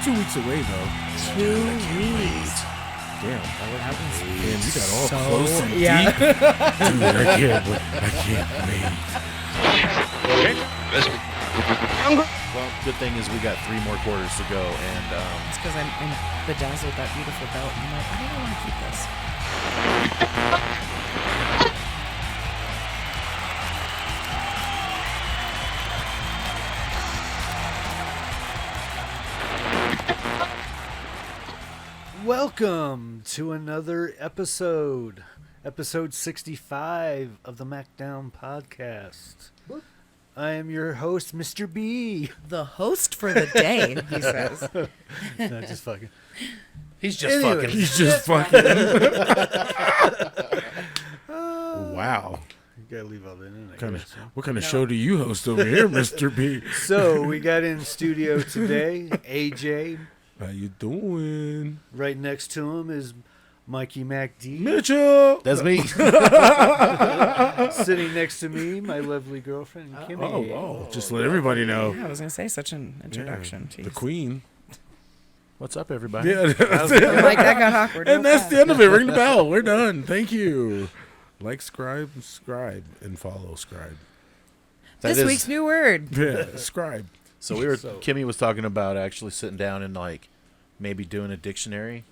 2 weeks away, though. 2 weeks. Damn, What happens? man, you got all close and yeah. deep. Dude, I can't wait. Well, good thing is we got 3 more quarters to go, and It's because I'm bedazzled that beautiful belt, and I'm like, I think I want to keep this. Welcome to another episode 65 of the MACKDOWN Podcast. I am your host, Mr. B. The host for the day, he says. No, just fucking. he's just Anyway. fucking. He's just fucking. Wow. You gotta leave all that in. What kind of show do you host over here, Mr. B? So we got in studio today, AJ. How you doing? Right next to him is Mikey MacD. Mitchell! That's me. Sitting next to me, my lovely girlfriend, Kimmy. Oh, just let everybody know. Yeah, I was going to say such an introduction. Yeah, Jeez. the queen. What's up, everybody? Yeah, that's How's it. it Like, that got awkward. And real that's fast. the end of it. Ring the bell. We're done. Thank you. Like, subscribe, and follow. Scribe. This That is- week's new word. Yeah, scribe. So Kimmy was talking about actually sitting down and like maybe doing a dictionary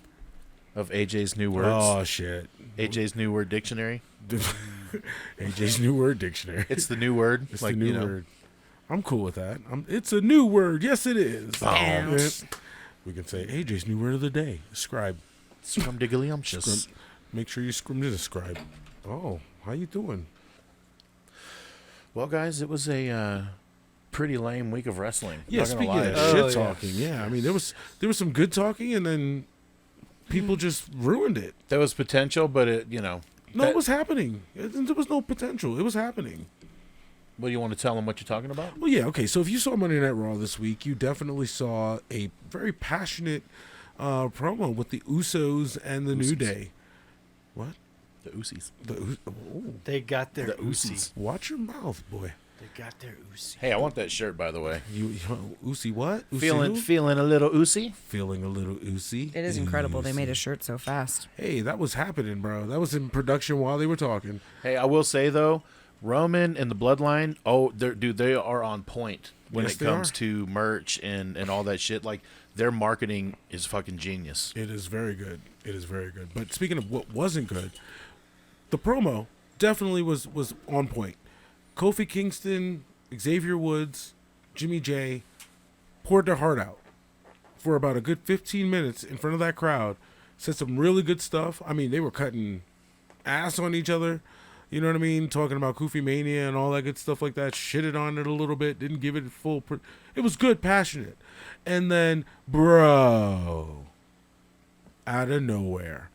of AJ's new words. Oh, shit. AJ's new word dictionary. AJ's new word dictionary. It's the new word. It's like, the new you know, word. I'm cool with that. It's a new word. Yes, it is. Boom. Yeah. We can say AJ's new word of the day. Scribe. Scrumdiddlyumptious. Make sure you scrum to the scribe. Oh, how you doing? Well, guys, it was a pretty lame week of wrestling. Yeah, Not gonna speaking lie. of Oh, shit yeah. talking, yeah. I mean, there was some good talking, and then people just ruined it. There was potential, but it. No, it was happening. There was no potential. It was happening. Well, you want to tell them what you're talking about? Well, yeah, okay. So if you saw Monday Night Raw this week, you definitely saw a very passionate promo with the Usos and the New Usos. Day. What? The Usies. They got their The Uzi. Usies. Watch your mouth, boy. They got their Uzi. Hey, I want that shirt, by the way. You Usi what? Usi Feeling who? feeling a little Usi? Feeling a little Usi. It is incredible. They made a Usi. shirt so fast. Hey, that was happening, bro. That was in production while they were talking. Hey, I will say though, Roman and the Bloodline, they are on point when Yes, it they comes are. to merch and all that shit. Like their marketing is fucking genius. It is very good. It is very good. But speaking of what wasn't good, the promo definitely was on point. Kofi Kingston, Xavier Woods, Jimmy J poured their heart out for about a good 15 minutes in front of that crowd. Said some really good stuff. I mean, they were cutting ass on each other. You know what I mean? Talking about Kofi Mania and all that good stuff like that. Shitted on it a little bit. Didn't give it full. It was good, passionate. And then, bro, out of nowhere.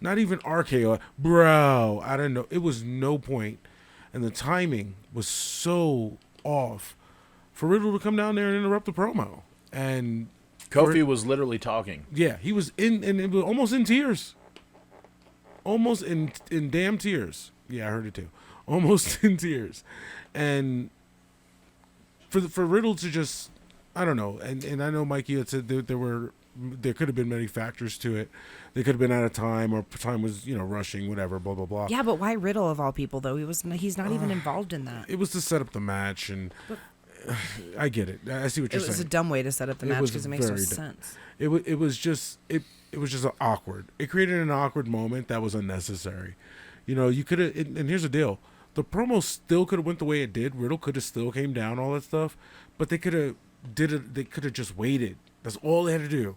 Not even RKO. Bro, I don't know. It was no point. And the timing was so off for Riddle to come down there and interrupt the promo. And Kofi was literally talking. yeah, he was in, and it was almost in tears. Almost in damn tears. Yeah, I heard it too. Almost in tears. And for Riddle to just, I don't know. And I know Mikey had said there could have been many factors to it. They could have been out of time, or time was, rushing, whatever, blah, blah, blah. Yeah, but why Riddle of all people, though? He's not even involved in that. It was to set up the match, and I get it. I see what It you're was saying. a dumb way to set up the It match was because it makes no very dumb. sense. It was just awkward. It created an awkward moment that was unnecessary. You could have, and here's the deal: the promo still could have went the way it did. Riddle could have still came down, all that stuff, but they could have did it. They could have just waited. That's all they had to do.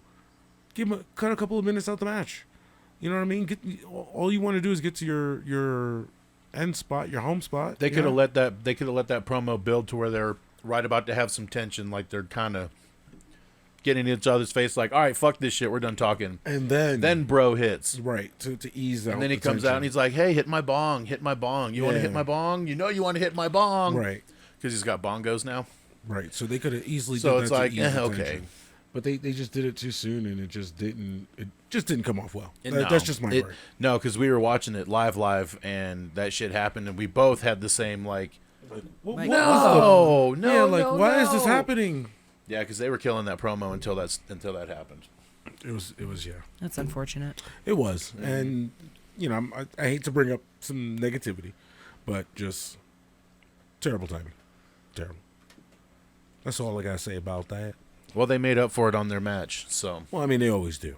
Cut a couple of minutes out the match. You know what I mean? All you want to do is get to your end spot, your home spot. They could have let that promo build to where they're right about to have some tension, like they're kind of getting in each other's face, like, all right, fuck this shit, we're done talking. And then bro hits. right to ease out. And then he the comes out tension. and he's like, hey, hit my bong. You want to hit my bong? You know you want to hit my bong. right. Because he's got bongos now. Right, so they could have easily So did it's that like, to ease the okay. tension. But they just did it too soon, and it just didn't come off well. And That's just my word. No, because we were watching it live, and that shit happened, and we both had the same, like, What Like, was no, the, yeah, like, no, why is this no. happening? Yeah, because they were killing that promo until that happened. It was yeah. That's unfortunate. It was, and I hate to bring up some negativity, but just terrible timing, terrible. That's all I gotta say about that. Well, they made up for it on their match, so Well, I mean, they always do.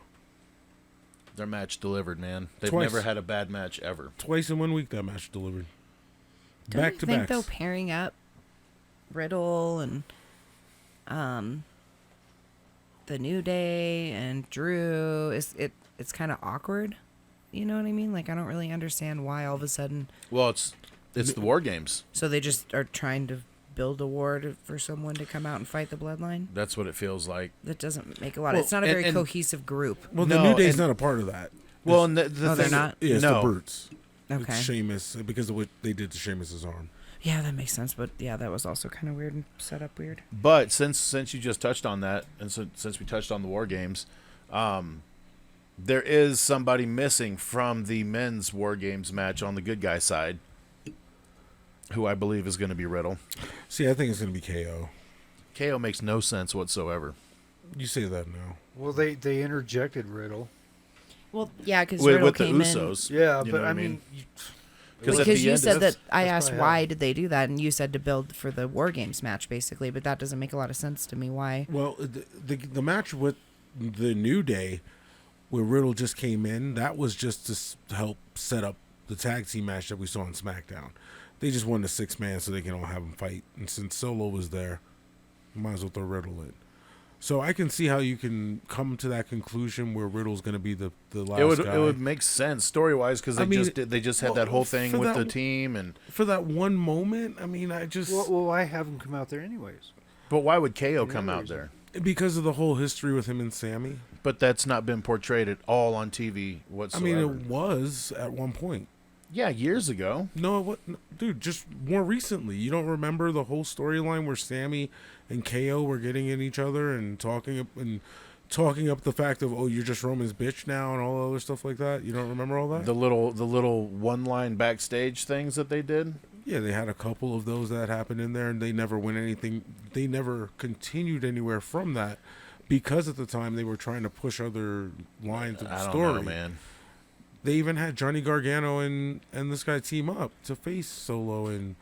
their match delivered, man. They've Twice. never had a bad match ever. Twice in 1 week that match delivered. Don't Back you to think back. though pairing up Riddle and the New Day and Drew it's kind of awkward. You know what I mean? Like I don't really understand why all of a sudden. Well, it's the War Games. So they just are trying to build a war for someone to come out and fight the Bloodline. That's what it feels like. That doesn't make a lot. Well, It's not a very and- cohesive group. Well, No, the New Day's and- not a part of that. Well, and the Oh, they're thing, not? Yeah, it's no. the Brutes. Okay. It's Sheamus because of what they did to Sheamus's arm. Yeah, that makes sense. But yeah, that was also kind of weird and set up weird. But since you just touched on that, and since we touched on the War Games, there is somebody missing from the men's War Games match on the good guy side, who I believe is going to be Riddle. See, I think it's going to be KO. KO makes no sense whatsoever. You say that now. Well, they interjected Riddle. Well, yeah, because With, Riddle with the came Usos. Yeah, you know but what I mean, Because at because the you end, said that that's- I that's asked what I why have. did they do that, and you said to build for the War Games match, basically. But that doesn't make a lot of sense to me. Why? Well, the match with the New Day, where Riddle just came in, that was just to help set up the tag team match that we saw on SmackDown. They just wanted a 6-man so they can all have them fight. And since Solo was there, might as well throw Riddle in. So I can see how you can come to that conclusion where Riddle's going to be the last guy. it would make sense story wise because I mean, they just had well, that whole thing for with that- the team and. For that one moment, I mean, I just... well, why have him come out there anyways? But why would KO come no out reason. there? Because of the whole history with him and Sammy. But that's not been portrayed at all on TV I whatsoever. mean, it was at one point. Yeah, years ago. No, what, dude? Just more recently. You don't remember the whole storyline where Sammy and KO were getting at each other and talking up the fact of, oh, you're just Roman's bitch now and all other stuff like that. You don't remember all that? The little one-line backstage things that they did. Yeah, they had a couple of those that happened in there, and they never went anything. They never continued anywhere from that because at the time they were trying to push other lines of the I don't story. know, man. They even had Johnny Gargano and this guy team up to face Solo and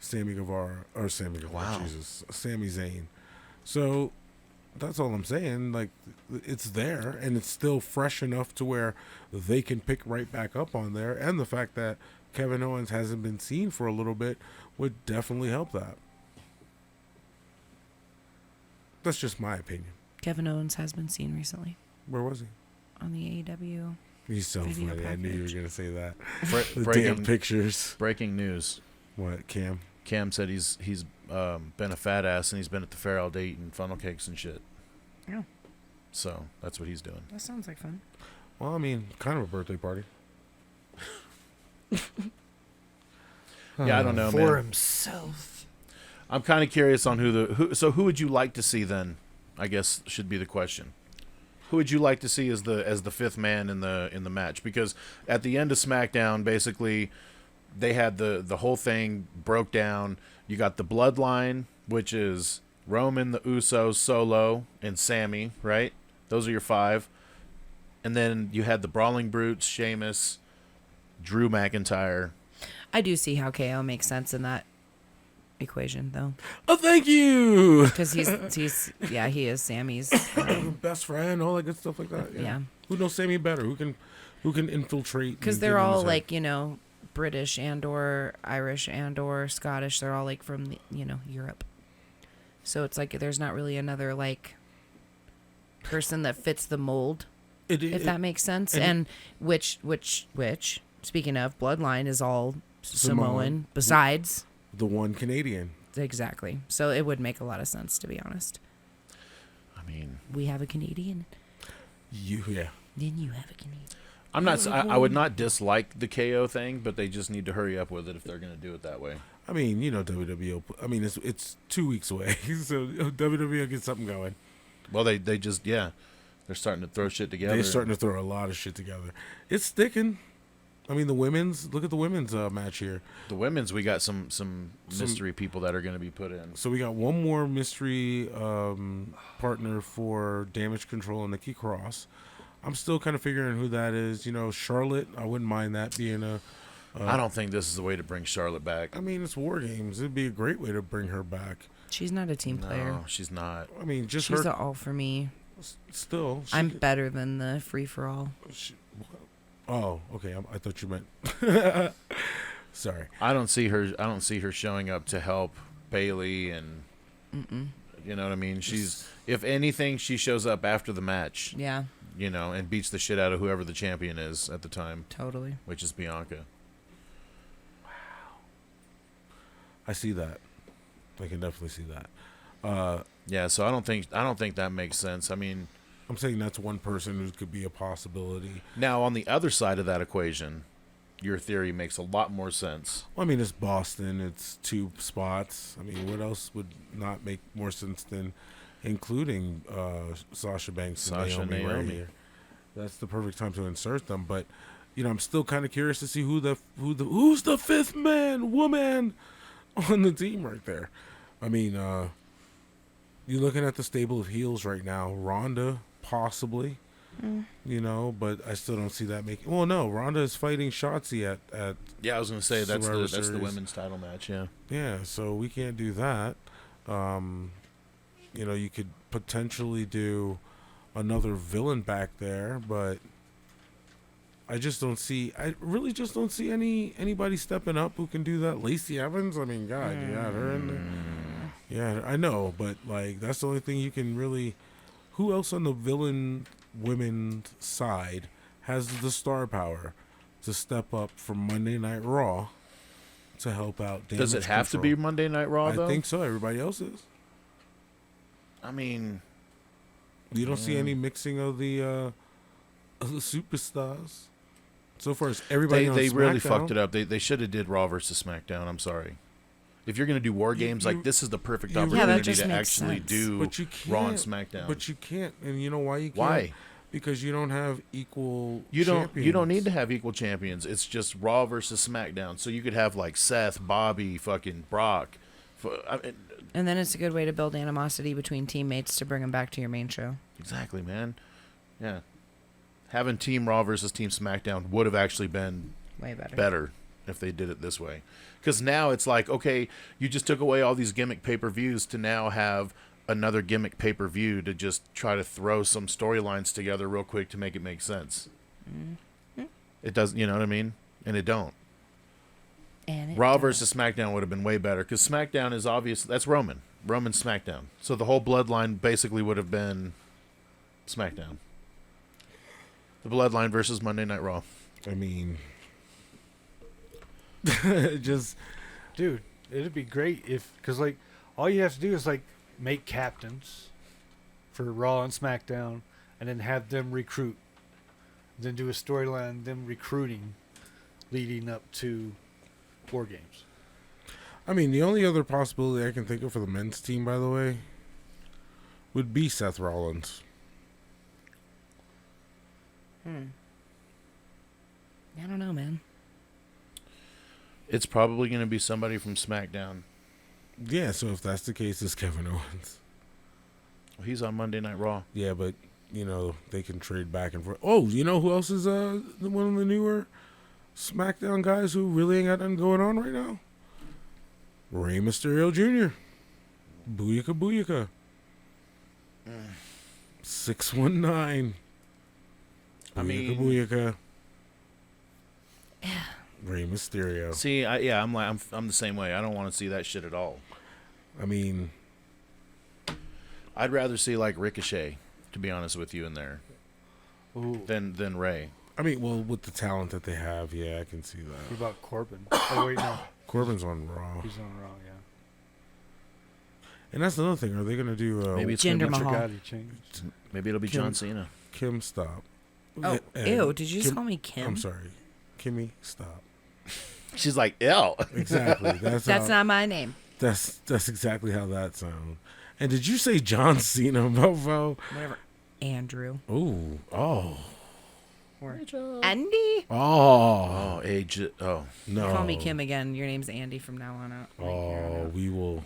Sammy Guevara. Wow. Jesus, Sami Zayn. So that's all I'm saying. Like, it's there, and it's still fresh enough to where they can pick right back up on there. And the fact that Kevin Owens hasn't been seen for a little bit would definitely help that. That's just my opinion. Kevin Owens has been seen recently Where was he? on the AEW. He's so Video funny. I knew you were package. going to say that. Bre- The damn pictures. breaking news. What, Cam? Cam said he's been a fat ass and he's been at the fair all day eating funnel cakes and shit. Yeah, So that's what he's doing. that sounds like fun. Well, I mean, kind of a birthday party. Yeah, I don't know, For man. himself. I'm kind of curious on who would you like to see then? I guess should be the question. Who would you like to see as the fifth man in the match? Because at the end of SmackDown, basically, they had the whole thing broke down. You got the Bloodline, which is Roman, the Usos, Solo, and Sammy, right? Those are your 5. And then you had the Brawling Brutes, Sheamus, Drew McIntyre. I do see how KO makes sense in that equation, though, Oh, thank you. because he is Sammy's. Best friend, all that good stuff like that. Yeah, Who knows Sammy better? Who can infiltrate? because and they're get in all his head? like British and/or Irish and/or Scottish. They're all like from Europe. So it's like there's not really another like person that fits the mold, if that makes sense. And which speaking of Bloodline is all Samoan besides. the one Canadian. Exactly. So it would make a lot of sense, to be honest. I mean, We have a Canadian. Yeah. Then you have a Canadian. I would not dislike the KO thing, but they just need to hurry up with it if they're going to do it that way. I mean, WWE. I mean, it's 2 weeks away, so WWE will get something going. Well, they just they're starting to throw shit together. They're starting to throw a lot of shit together. It's sticking. I mean, the women's. Look at the women's match here. The women's, we got some mystery people that are going to be put in. So we got one more mystery partner for Damage Control and Nikki Cross. I'm still kind of figuring who that is. You know, Charlotte. I wouldn't mind that being a. I don't think this is the way to bring Charlotte back. I mean, it's War Games. It'd be a great way to bring her back. She's not a team player. No, she's not. I mean, just She's her. an all for me. Still, I'm better than the free for all. Oh, okay. I thought you meant. Sorry. I don't see her showing up to help Bailey, and you know what I mean. She's, if anything, she shows up after the match. Yeah, You know, and beats the shit out of whoever the champion is at the time, totally. which is Bianca. I see that. I can definitely see that. Yeah, so I don't think that makes sense. I mean, I'm saying that's one person who could be a possibility. now on the other side of that equation, your theory makes a lot more sense. Well, I mean, it's Boston. It's 2 spots. I mean, what else would not make more sense than including Sasha Banks and Naomi right here? That's the perfect time to insert them. But you know, I'm still kind of curious to see who's the 5th woman on the team right there. I mean, you're looking at the stable of heels right now. Ronda, possibly. You know, but I still don't see that making. Well, no, Ronda is fighting Shotzi at. Yeah, I was going to say that's Survivor the Series. women's title match. Yeah. Yeah, so we can't do that. You know, you could potentially do another villain back there, but I really just don't see anybody stepping up who can do that. Lacey Evans, I mean, God, you got her in there. Yeah, I know, but like that's the only thing you can really. Who else on the villain women's side has the star power to step up from Monday Night Raw to help out? Does it Damage have to be Control? Monday Night Raw, though? I think so. Everybody else is. I mean, You don't see any mixing of the superstars. So far as everybody on they really SmackDown. fucked it up. They should have did Raw versus SmackDown. I'm sorry. If you're going to do War Games, like this is the perfect you- Yeah, that opportunity just to makes actually sense. do But you can't, Raw and SmackDown. But you can't, and you know why you can't? Why? Because you don't have equal. You don't champions. need to have equal champions. It's just Raw versus SmackDown. So you could have like Seth, Bobby, fucking Brock. I mean, And then it's a good way to build animosity between teammates to bring them back to your main show. exactly, man. Yeah. Having Team Raw versus Team SmackDown would have actually been Way better. better if they did it this way. Because now it's like, okay, you just took away all these gimmick pay-per-views to now have another gimmick pay-per-view to just try to throw some storylines together real quick to make it make sense. It doesn't, you know what I mean? And it don't. And it Raw does. versus SmackDown would have been way better because SmackDown is obvious. That's Roman SmackDown. So the whole bloodline basically would have been SmackDown. The bloodline versus Monday Night Raw. I mean, just Dude, it'd be great if, because like all you have to do is like make captains for Raw and SmackDown, and then have them recruit. Then do a storyline them recruiting, leading up to War Games. I mean, the only other possibility I can think of for the men's team, by the way, would be Seth Rollins. I don't know, man. It's probably going to be somebody from SmackDown. Yeah, so if that's the case, it's Kevin Owens. He's on Monday Night Raw. Yeah, but you know they can trade back and forth. Oh, you know who else is one of the newer SmackDown guys who really ain't got nothing going on right now? Rey Mysterio Jr. Booyaka booyaka. 619. I mean- booyaka. Rey Mysterio. See, I'm the same way. I don't want to see that shit at all. I mean, I'd rather see like Ricochet, to be honest with you, in there Ooh. than Ray. well, with the talent that they have, yeah, I can see that. What about Corbin? Oh wait, no, Corbin's on Raw, he's on Raw. Yeah. and that's another thing. Are they gonna do Maybe it's Jinder gonna be, Mahal. Forgot he changed. maybe it'll be Kim- John Cena. Kim? Stop. Oh, And ew. Did you just Kim- call me Kim? I'm sorry, Kimmy. Stop. She's like, ew. Exactly. That's That's how, not my name. That's exactly how that sounds. And did you say John Cena, Mofo? Whatever. Andrew. Ooh. Oh. Or Andy. Oh, Oh, age. Oh, no. Call me Kim again. Your name's Andy from now on out. Oh, we will.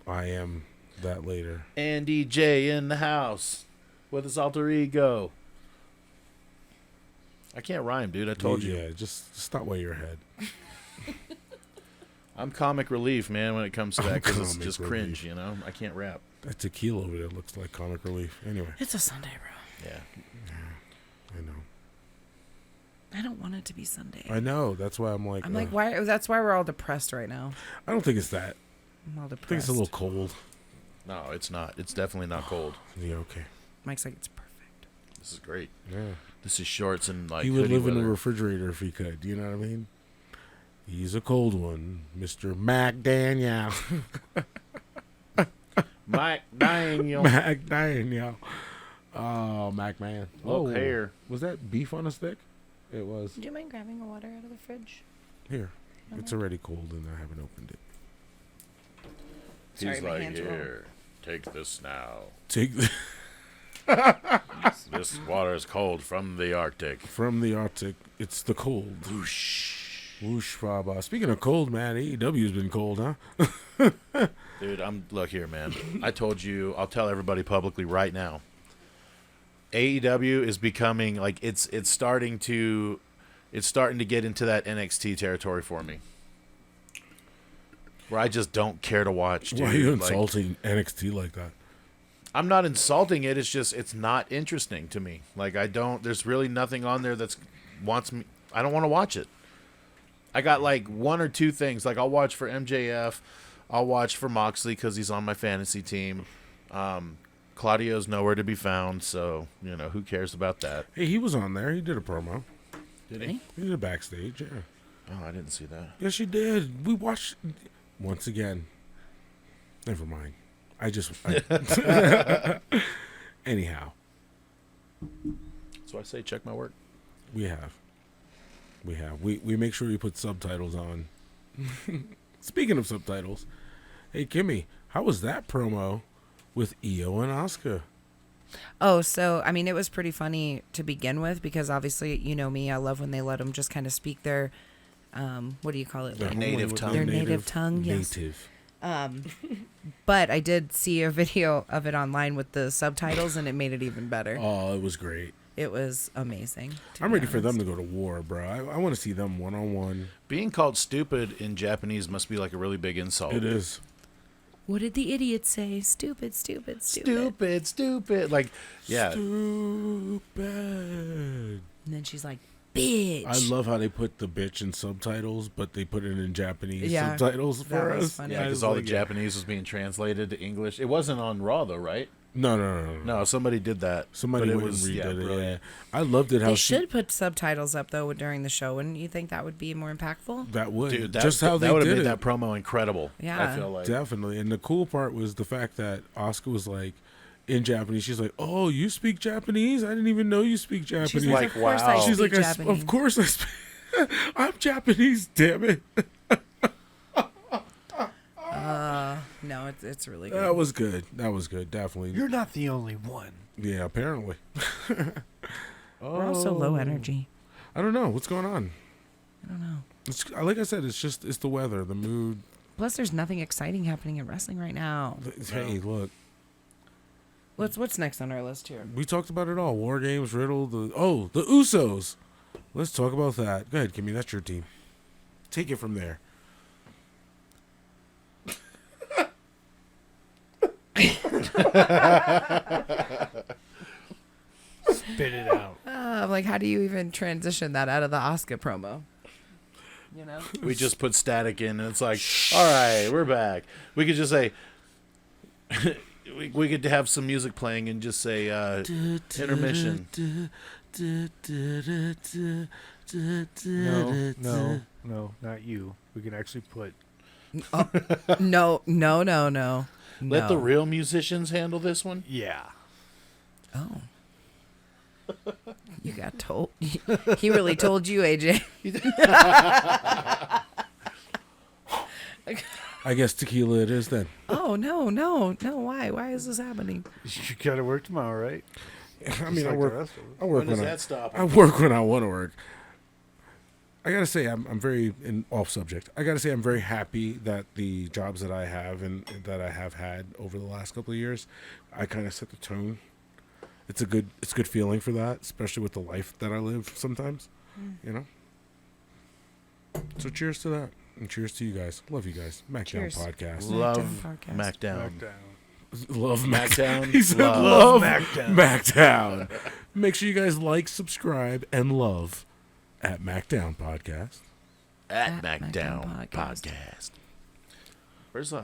I am that later. Andy J in the house with his alter ego. I can't rhyme, dude. I told you. Yeah, just stop while you're ahead. I'm comic relief, man, when it comes to that, because it's Comic just relief. cringe, you know? I can't rap. That tequila over there looks like comic relief. Anyway, It's a Sunday, bro. Yeah. I know. I don't want it to be Sunday. I know. That's why I'm like. I'm like, why? That's why we're all depressed right now. I don't think it's that. I'm all I depressed. think it's a little cold. No, it's not. It's definitely not cold. Yeah. Okay. Mike's like, it's perfect. This is great. Yeah. This is shorts and, like, He would hoodie live in a weather. refrigerator if he could. You know what I mean? He's a cold one, Mr. McDaniel. Mike Daniel. McDaniel. Oh, McMahon. Look Oh, here. Was that beef on a stick? It was. Do you mind grabbing a water out of the fridge? Here. It's already cold and I haven't opened it. Sorry, He's my like, hands are all- here, take this now. Take the This water is cold from the Arctic. from the Arctic. It's the cold. Whoosh. Whoosh, Baba. Speaking of cold, man, AEW's been cold, huh? Dude, look here, man. I told you, I'll tell everybody publicly right now. AEW is becoming like it's starting to get into that NXT territory for me. Where I just don't care to watch, dude. Why are you Like, insulting NXT like that? I'm not insulting it. It's just it's not interesting to me. Like there's really nothing on there that's wants me. I don't want to watch it. I got like one or two things. Like I'll watch for MJF. I'll watch for Moxley because he's on my fantasy team. Claudio's nowhere to be found, so who cares about that? Hey, he was on there. He did a promo. Did he? He did a backstage, yeah. Oh, I didn't see that. Yes, you did. We watched once again. Never mind. Anyhow, So I say check my work. we have. We make sure we put subtitles on. Speaking of subtitles, hey Kimmy, how was that promo with Io and Asuka? Oh, so, I mean, it was pretty funny to begin with because obviously, you know me, I love when they let them just kind of speak their, what do you call it? Their Like, native tongue. Their native tongue, yes. Native. But I did see a video of it online with the subtitles and it made it even better. Oh, it was great. It was amazing. I'm ready for them to go to war, bro. I want to see them one-on-one. Being called stupid in Japanese must be like a really big insult. It is. What did the idiot say? Stupid, stupid, stupid. Stupid, stupid. Like, yeah. Stupid. And then she's like, bitch. I love how they put the bitch in subtitles, but they put it in Japanese Yeah, subtitles that for was us. funny. Yeah, I because was all like, the Japanese was being translated to English. It wasn't on Raw, though, right? No. No, somebody did that. Somebody But went and redid it. brilliant. Yeah, I loved it. How They she, should put subtitles up, though, during the show. Wouldn't you think that would be more impactful? that would Dude, that, just how that they would have did made it. that promo incredible. Yeah. I feel like. Definitely. And the cool part was the fact that Asuka was like in Japanese. She's like, "Oh, you speak Japanese? I didn't even know you speak Japanese." She's like, like, of course wow. I She's speak like, Japanese. "Of course I speak. I'm Japanese. Damn it." No, it's really good. That was good. That was good. Definitely. You're not the only one. Yeah. Apparently. We're also low energy. I don't know what's going on. I don't know. It's like I said. It's the weather, the mood. Plus, there's nothing exciting happening in wrestling right now. Hey, look. What's next on our list here? We talked about it all. War Games, Riddle, the Usos. Let's talk about that. Go ahead, Kimmy. That's your team. Take it from there. Spit it out. I'm like, how do you even transition that out of the Asuka promo? You know? We just put static in, and it's like, all right, we're back. We could just say, we could have some music playing and just say intermission. No, not you. We can actually put. No. Let the real musicians handle this one. Yeah. Oh. You got told. He really told you, AJ. I guess tequila it is then. Oh, no. Why? Why is this happening? You gotta work tomorrow, right? I mean, Just I like the work. rest of us. I work When does when that stop? I work when I want to work. I gotta say, I'm very off subject. I gotta say, I'm very happy that the jobs that I have and that I have had over the last couple of years, I kind of set the tone. It's a good feeling for that, especially with the life that I live sometimes, you know. So cheers to that, and cheers to you guys. Love you guys. MACKDOWN Cheers. Podcast. Love Podcast. MACKDOWN. Smackdown. Love MACKDOwn. He said Love love MACKDOwn. MACKDOwn. Make sure you guys like, subscribe, and love at MACKDOWN Podcast. At MACKDOWN MACKDOWN Podcast. Podcast. Where's the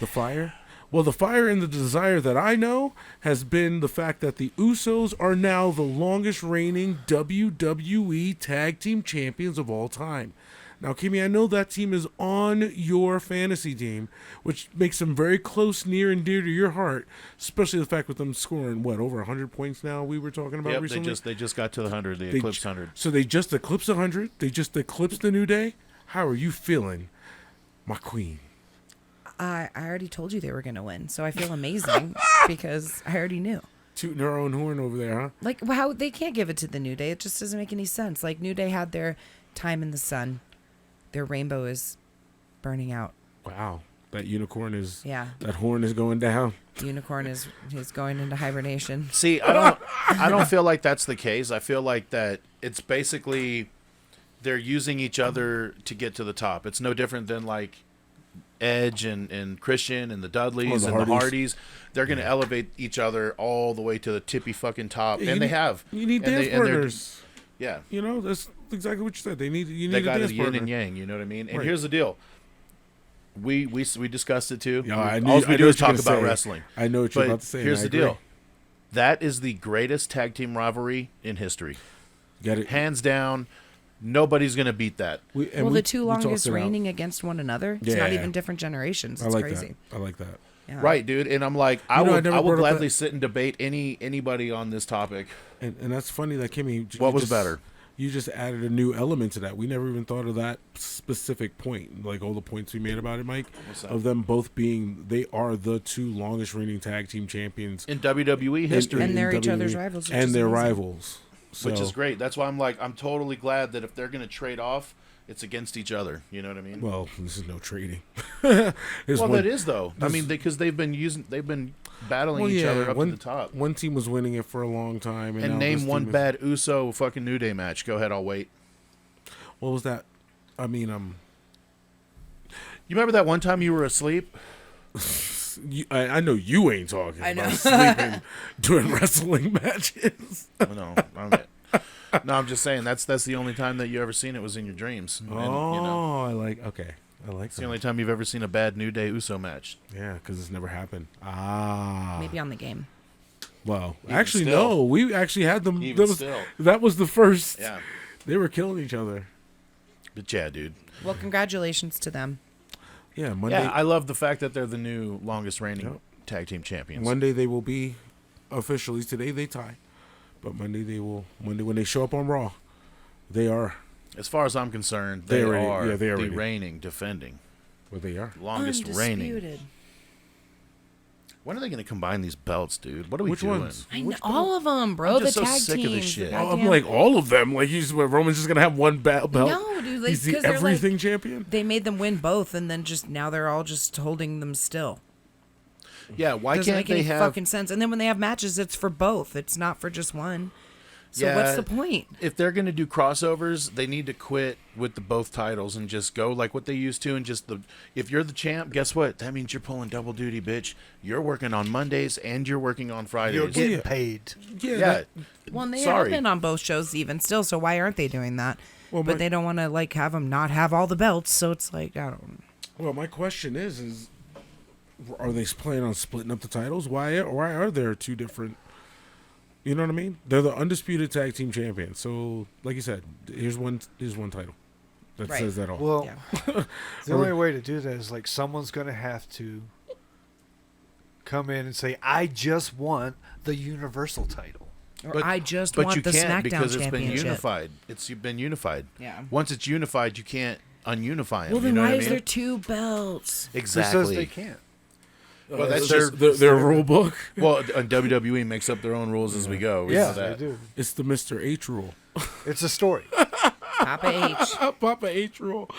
The fire? Well, the fire and the desire that I know has been the fact that the Usos are now the longest reigning WWE Tag Team Champions of all time. Now, Kimmy, I know that team is on your fantasy team, which makes them very close, near, and dear to your heart, especially the fact with them scoring, over 100 points now we were talking about Yep, recently? they just got to the 100. They They eclipsed j- 100. So they just eclipsed 100? They just eclipsed the New Day? How are you feeling, my queen? I already told you they were going to win, so I feel amazing because I already knew. Tooting her own horn over there, huh? Like, how they can't give it to the New Day. It just doesn't make any sense. Like, New Day had their time in the sun. Their rainbow is burning out. Wow. That unicorn is... Yeah. That horn is going down. The unicorn is going into hibernation. See, I don't feel like that's the case. I feel like that it's basically they're using each other to get to the top. It's no different than like Edge and Christian and the Dudleys the and the Hardys. Hardys. They're going to elevate each other all the way to the tippy fucking top, Yeah, and they have. You need And dance and they're- partners. Yeah, You know, that's exactly what you said. You need they a got dance a yin partner. and yang. You know what I mean? And Right. here's the deal. We discussed it too. Yeah, I knew- All I we knew do is what you were talk gonna about say. wrestling. I know what you're But about to say. and here's I the agree. deal. That is the greatest tag team rivalry in history. Got it. Hands down, nobody's going to beat that. Well, the two longest reigning. reigning against one another. It's not Yeah. even different generations. I It's like crazy. that. I like that. Yeah. Right, dude. And I'm like, I You know, I will never brought up gladly that- sit and debate anybody on this topic. And that's funny that Kimmy. What you was just- better? You just added a new element to that. We never even thought of that specific point. Like all the points we made about it, Mike, What's that? of them both being they are the two longest reigning tag team champions In WWE history, And they're each WWE, other's rivals, which and is their amazing. rivals. So, which is great. That's why I'm totally glad that if they're going to trade off, it's against each other. You know what I mean? Well, this is no trading. Well, that is though. I mean, because they've been battling each other up to the top. One team was winning it for a long time, and And now name this one team is- bad USO fucking New Day match. Go ahead, I'll wait. What was that? I mean, You remember that one time you were asleep? I know you ain't talking I know. about sleeping during wrestling matches. No, I'm just saying that's the only time that you ever seen it was in your dreams. And, Oh, you know, I like it's the that. only time you've ever seen a bad New Day USO match. Yeah, because it's never happened. Ah, Maybe on the game. Well, Even actually, still. no. We actually had them. Even That was, still. that was the first. Yeah, They were killing each other. but yeah, dude. Well, congratulations to them. Yeah, Monday. Yeah, I love the fact that they're the new longest reigning Yep. tag team champions. Monday they will be officially. Today they tie, but Monday when they show up on Raw, they are As far as I'm concerned, They they already- are yeah, they the already- reigning, defending, what they are. longest reigning. Undisputed. When are they going to combine these belts, dude? What are we Which doing? ones? I know, Which all of them, bro. I'm just the so tag sick of this teams, shit. the Oh, I'm goddamn- like all of them. Like Roman's just gonna have one belt. No, dude. Like, He's the 'cause they're everything like, champion. they made them win both, and then now they're all just holding them still. Yeah, why Doesn't can't make any they have? fucking sense. And then when they have matches, it's for both. It's not for just one. So what's Yeah. the point? If they're going to do crossovers, they need to quit with the both titles and just go like what they used to. And just if you're the champ, guess what? That means you're pulling double duty, bitch. You're working on Mondays and you're working on You're Fridays. getting Yeah. paid. Yeah. Yeah. Well, and they Sorry. have been on both shows even still. So why aren't they doing that? Well, But my- they don't want to like have them not have all the belts. So it's like I don't. Well, my question is are they planning on splitting up the titles? Why are there two different? You know what I mean? They're the undisputed tag team champions. So, like you said, here's one title that Right. says that all. Well, Yeah. the only way to do that is like someone's going to have to come in and say, "I just want the Universal title." Or But- I just But want you the can't SmackDown because it's been championship. unified. It's been unified. Yeah. Once it's unified, you can't ununify them. Well, you then know why what I is mean? there two belts? Who Exactly. says they can't? Well, that's their rule book. Well, WWE makes up their own rules as we go. We know Yeah, that. they do. It's the Mr. H rule. It's a story. Papa H. Papa H rule.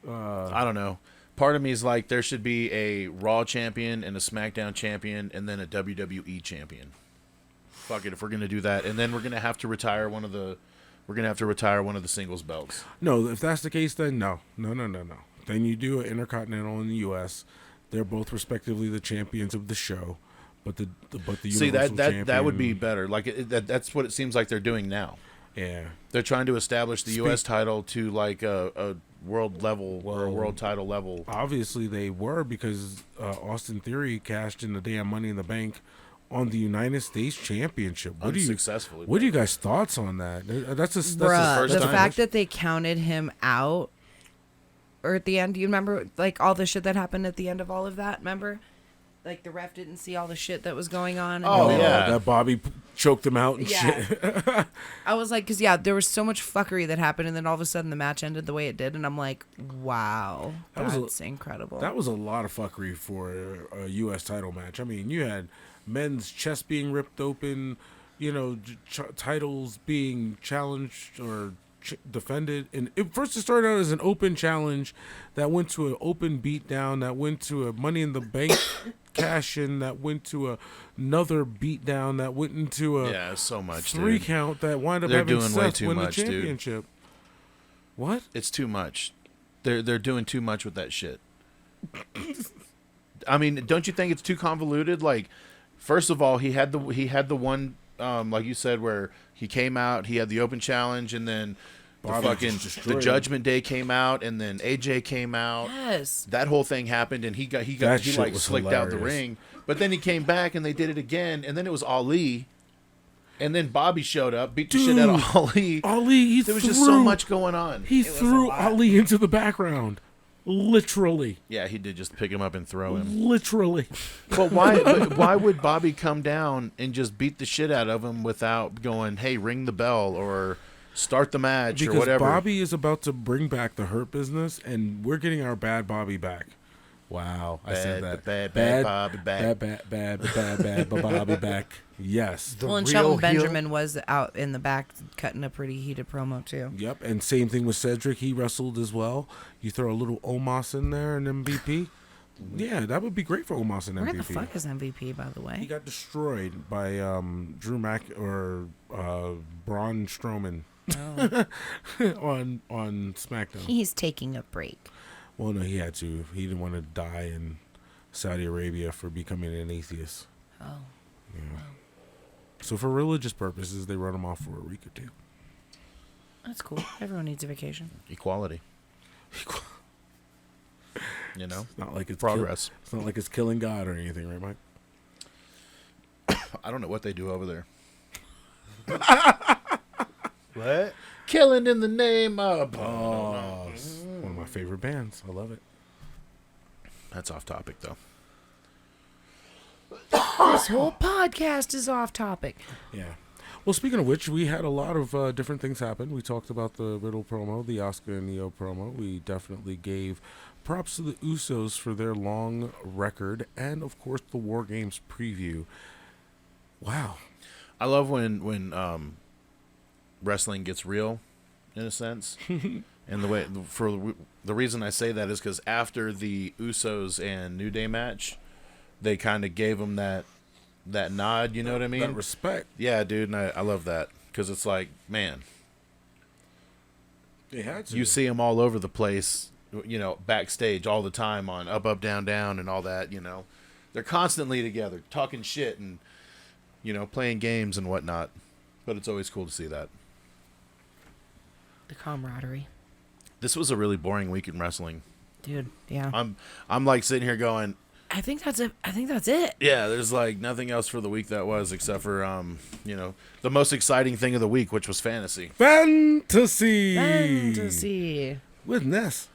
I don't know. Part of me is like there should be a Raw champion and a SmackDown champion and then a WWE champion. Fuck it, if we're gonna do that, and then we're gonna have to retire one of the singles belts. No, if that's the case, then no. Then you do an Intercontinental in the U.S. They're both respectively the champions of the show, but the See Universal that would be champion- better. Like that's what it seems like they're doing now. Yeah. They're trying to establish the U.S. title to like a world level or a world title level. Obviously, they were because Austin Theory cashed in the damn Money in the Bank on the United States Championship. Unsuccessfully. What are you guys' thoughts on that? That's his Bruh, first the time. fact that they counted him out, or at the end, do you remember like all the shit that happened at the end of all of that? Remember, like the ref didn't see all the shit that was going on. Oh, then- yeah. that Bobby choked him out and Yeah. shit. I was like, because there was so much fuckery that happened, and then all of a sudden the match ended the way it did, and I'm like, wow, That that's was incredible. That was a lot of fuckery for a U.S. title match. I mean, you had men's chest being ripped open, titles being challenged or defended. And first it started out as an open challenge that went to an open beatdown, that went to a Money in the Bank cash-in, that went to another beatdown, that went into a Yeah, so much. 3 dude. count that wound up They're having doing way Seth too win much, the dude. championship. What? It's too much. They're doing too much with that shit. I mean, don't you think it's too convoluted? Like, first of all, he had the one like you said where he came out, he had the open challenge, and then Bobby just the destroyed him. Judgment Day came out, and then AJ came out. yes. That whole thing happened, and he That shit like was slicked out the hilarious. ring. But then he came back, and they did it again, and then it was Ali, and then Bobby showed up, beat the shit out of Ali. Ali, There was just so much going on. He was a threw lot. Ali into the background. Literally. Yeah, he did just pick him up and throw him. Literally. But why would Bobby come down and just beat the shit out of him without going, hey, ring the bell or start the match Because or whatever? Bobby is about to bring back the Hurt Business, and we're getting our bad Bobby back. Wow, I said that. Bad Bobby back. Bad Bobby back. Yes. The Well, and real Shelton heel- Benjamin was out in the back cutting a pretty heated promo too. Yep, and same thing with Cedric. He wrestled as well. You throw a little Omos in there and MVP. Yeah, that would be great for Omos and Where MVP. the fuck is MVP, by the He way? got destroyed by Drew Mac or Braun Strowman Oh. on SmackDown. He's taking a break. Well, no, he had to. He didn't want to die in Saudi Arabia for becoming an atheist. Oh. Yeah. So for religious purposes, they run him off for a week or two. That's cool. Everyone needs a vacation. Equality. You know? It's not like it's Progress. It's not like it's killing God or anything, right, Mike? I don't know what they do over there. What? Killing in the name of... Oh, it's one of my favorite bands. I love it. That's off topic, though. This whole podcast is off topic. Yeah. Well, speaking of which, we had a lot of different things happen. We talked about the Riddle promo, the Oscar and Neo promo. We definitely gave props to the Usos for their long record, and of course the War Games preview. Wow. I love when wrestling gets real, in a sense. And the reason I say that is because after the Usos and New Day match, they kind of gave them that nod. You know what I mean? That respect. Yeah, dude, and I love that because it's like, man, They had to. you see them all over the place. You know, backstage all the time on Up, Down, Down, and all that. You know, they're constantly together, talking shit and playing games and whatnot. But it's always cool to see that. The camaraderie. This was a really boring week in wrestling. Dude, yeah. I'm like sitting here going, I think that's it. I think that's it. yeah, there's like nothing else for the week that was except for the most exciting thing of the week, which was fantasy. Fantasy. Fantasy. With an S.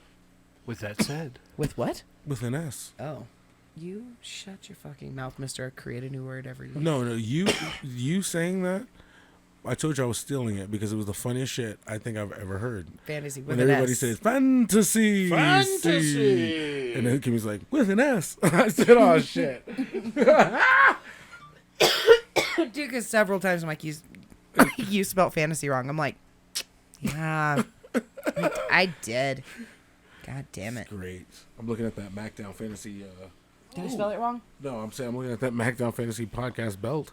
With that said, With what? With an S. Oh. You shut your fucking mouth, mister. Create a new word every week. No, you saying that I told you I was stealing it because it was the funniest shit I think I've ever heard. Fantasy with When an everybody S. says fantasy, Fantasy. and then Kimmy's like with an S. I said, "Oh shit." Dude, because several times I'm like, you spelled fantasy wrong. I'm like, yeah, I did. God damn it. Great. I'm looking at that MACKDOwn Fantasy. Did I spell it wrong? No, I'm saying I'm looking at that MACKDOwn Fantasy podcast belt,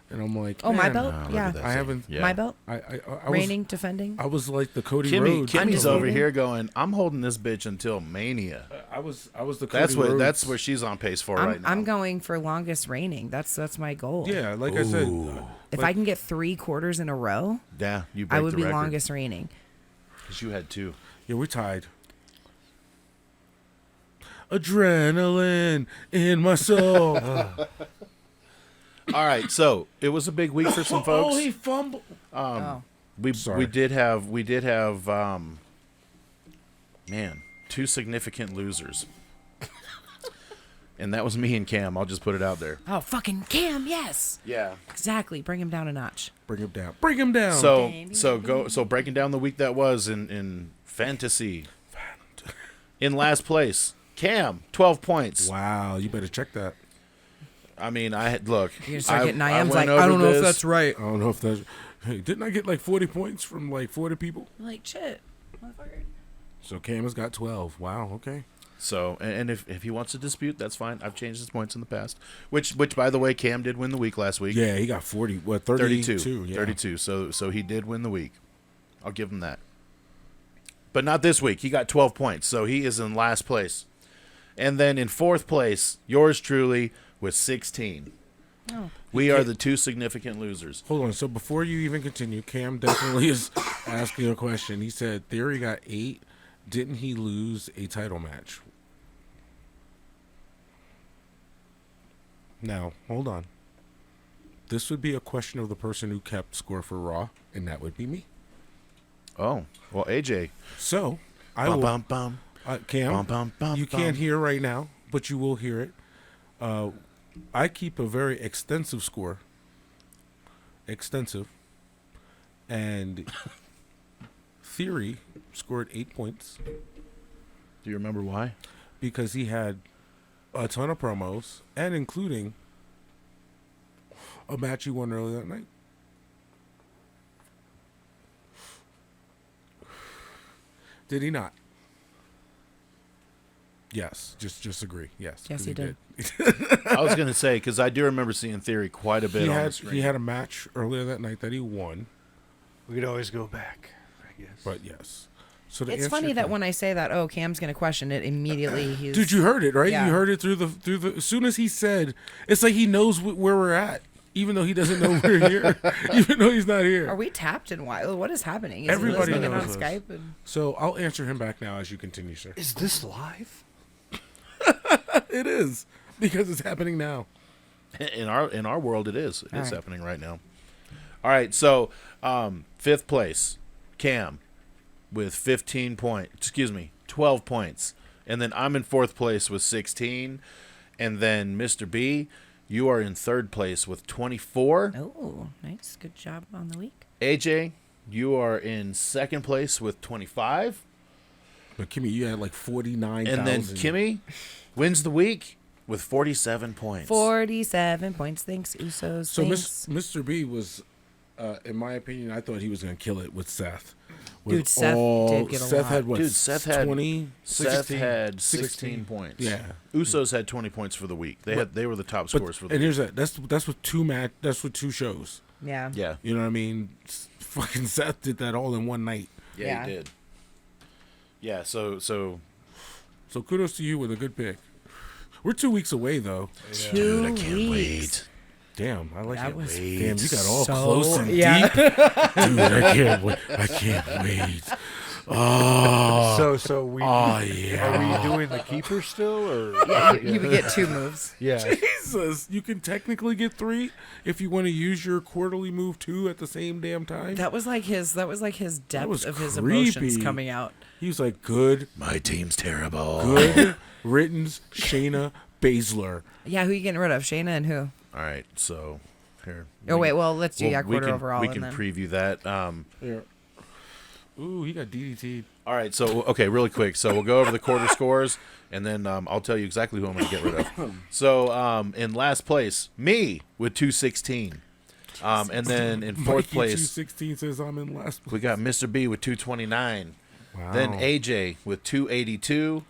and I'm like, Oh, my man, belt? Look Yeah. at that I thing. haven't- Yeah. My belt? I was, Reigning, defending. I was like the Cody Rhodes. Kimmy's I'm over just- here going, I'm holding this bitch until Mania. I was the Cody That's Rhodes. where she's on pace for I'm, right now. I'm going for longest reigning. That's my goal. Yeah, like I said, If like- I can get 3 quarters in a row, Yeah, you break I would the be record. longest reigning. Because you had 2. yeah, we're tied. Adrenaline in my soul. All right, so it was a big week for some folks. Oh, he fumbled. we Sorry. did have man, 2 significant losers. And that was me and Cam. I'll just put it out there. Oh, fucking Cam, yes. Yeah. Exactly. Bring him down a notch. Bring him down. Bring him down. So breaking down the week that was in fantasy. In last place, Cam, 12 points. wow, you better check that. I mean, look. You're going to start getting I IMs went like, over I don't know if this. that's right. I don't know if that's. Hey, didn't I get like 40 points from like 40 people? Like, shit, motherfucker. So Cam has got 12. Wow. Okay. So, and if he wants to dispute, that's fine. I've changed his points in the past. Which by the way, Cam did win the week last week. Yeah, he got 40. What? 32. 32. Yeah. 32. So he did win the week. I'll give him that. But not this week. He got 12 points. So he is in last place. And then in 4th place, yours truly with 16. Oh. We are the 2 significant losers. Hold on. So before you even continue, Cam definitely is asking a question. He said Theory got 8. Didn't he lose a title match? Now, hold on. This would be a question of the person who kept score for Raw, and that would be me. Oh, well, AJ. So, I Bum, will. bum, bum. Cam, Bum, bum, bum, you bum. can't hear right now, but you will hear it. I keep a very extensive score. Extensive. And Theory scored 8 points Do you remember why? because he had a ton of promos, and including a match he won earlier that night. Did he not? Yes. Just agree. Yes. Yes, 'cause he did. I was going to say, because I do remember seeing Theory quite a bit He on the had screen. he had a match earlier that night that he won, We could always go back, I guess. but yes. So to It's answer funny your that question- when I say that, oh, Cam's going to question it, immediately he's... dude, you heard it right. Yeah. You heard it through the. As soon as he said, it's like he knows where we're at, even though he doesn't know we're here, even though he's not here. Are we tapped in Wild? What is happening? Is Everybody he listening in on knows us. Skype? And... So I'll answer him back now as you continue, sir. Is this live? It is because it's happening now. In our world, it is. It All is right. happening right now. All right, so 5th place, Cam, with 12 points. And then I'm in 4th place with 16. And then Mr. B, you are in 3rd place with 24. Oh, nice. Good job on the week. AJ, you are in 2nd place with 25. But Kimmy, you had like 49,000. And then Kimmy wins the week with 47 points. 47 points. Thanks, Usos. So Thanks. Mr. B was, in my opinion, I thought he was going to kill it with Seth. Dude, Seth did get a Seth lot. had what? Dude, Seth had 20, Seth 16? had 16 points. Yeah. Usos had 20 points for the week. They were the top But, scorers for the and week. here's that. That's with That's with 2 shows. Yeah. Yeah. You know what I mean? Fucking Seth did that all in one night. Yeah, Yeah. he did. Yeah, so So kudos to you with a good pick. We're 2 weeks away though. 2 I can't weeks. Damn, I like That it. was Damn, you got all so- close and yeah. deep. Dude, I can't wait. I can't wait. Oh, So we oh are yeah. we doing the keeper still or Yeah, you would get 2 moves. yeah. Jesus, you can technically get 3 if you want to use your quarterly move 2 at the same damn time. That was like his depth was of his creepy. emotions coming out. He was like, good, my team's terrible. good, Rittens, Shayna, Baszler. Yeah, who you getting rid of? Shayna and who? All right, so here. Oh wait, well let's do we quarter can, overall. We and can then. preview that. Yeah. Ooh, he got DDT. All right, so okay, really quick. So we'll go over the quarter scores, and then I'll tell you exactly who I'm going to get rid of. So in last place, me with 216, and then in fourth Mikey place, 216 says I'm in last place. we got Mr. B with 229. Wow. Then AJ with 282,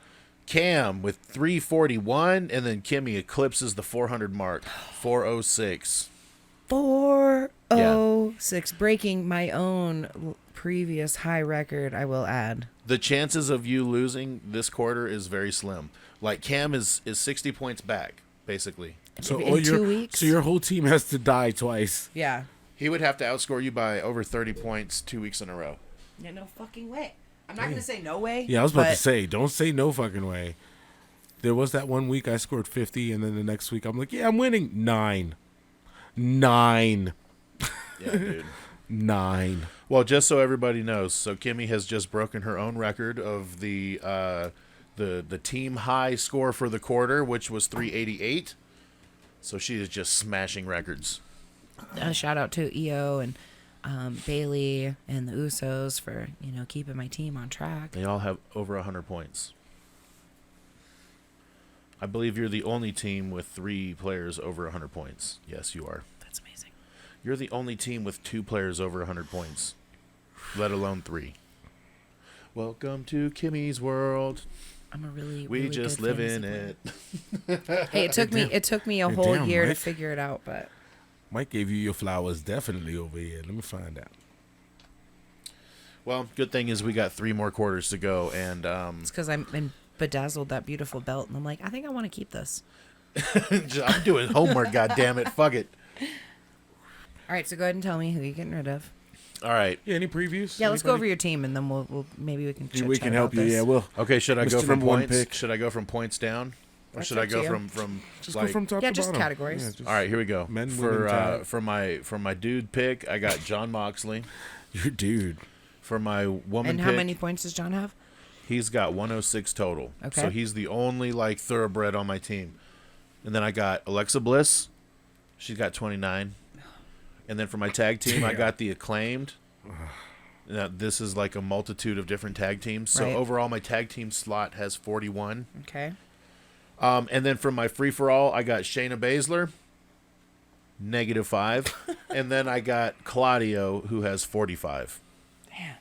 Cam with 341, and then Kimmy eclipses the 400 mark, 406. 406, breaking my own previous high record, I will add. The chances of you losing this quarter is very slim. Like Cam is 60 points back, basically. So in 2 weeks. So your whole team has to die twice. Yeah. He would have to outscore you by over 30 points 2 weeks in a row. Yeah, no fucking way. I'm not gonna say no way. Yeah, I was about to say, don't say no fucking way. There was that one week I scored 50, and then the next week I'm like, yeah, I'm winning 9. Yeah, dude. 9. Well, just so everybody knows, so Kimmy has just broken her own record of the team high score for the quarter, which was 388. So she is just smashing records. Shout out to EO and Bailey and the Usos for keeping my team on track. They all have over 100 points. I believe you're the only team with 3 players over 100 points. Yes, you are. That's amazing. You're the only team with 2 players over 100 points, let alone 3. Welcome to Kimmy's world. I'm a really We really just good live fantasy in player. it. Hey, it took me a Hey, whole damn, year to Mike. figure it out, but Mike gave you your flowers definitely over here. Let me find out. Well, good thing is we got 3 more quarters to go, and it's because I'm bedazzled that beautiful belt, and I'm like, I think I want to keep this. I'm doing homework. Goddammit, fuck it. All right, so go ahead and tell me who you're getting rid of. All right. Yeah, any previews? Yeah, let's go Anybody? over your team, and then we'll maybe we can. Yeah, we chit-chat can help about you. this. Yeah, we'll. Okay, should I go Mr. from Number 1 points? pick. Should I go from points down, or That's should I up to go you. from Just like? go from top Yeah, to just bottom. categories. Yeah, just- All right, here we go. Men, for women, tag. for my dude pick, I got John Moxley. Your dude. For my woman And pick, how many points does John have? he's got 106 total. Okay. So he's the only like thoroughbred on my team. And then I got Alexa Bliss. She's got 29. And then for my tag team, I got the Acclaimed. Now, this is like a multitude of different tag teams. So Right. overall, my tag team slot has 41. Okay. And then for my free-for-all, I got Shayna Baszler, -5. And then I got Claudio, who has 45. Damn.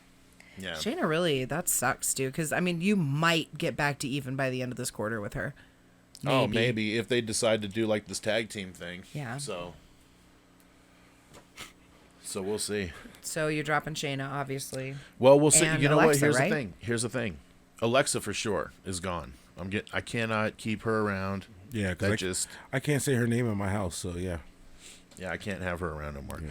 Yeah. Shayna, really, that sucks, dude. Because, I mean, you might get back to even by the end of this quarter with her. Oh, maybe if they decide to do like this tag team thing. Yeah. So we'll see. So you're dropping Shayna, obviously. Well, we'll see. And You know what? Alexa, Here's right? the thing. Here's the thing. Alexa for sure is gone. I cannot keep her around. Yeah, That because I can't say her name in my house, so yeah. Yeah, I can't have her around no more.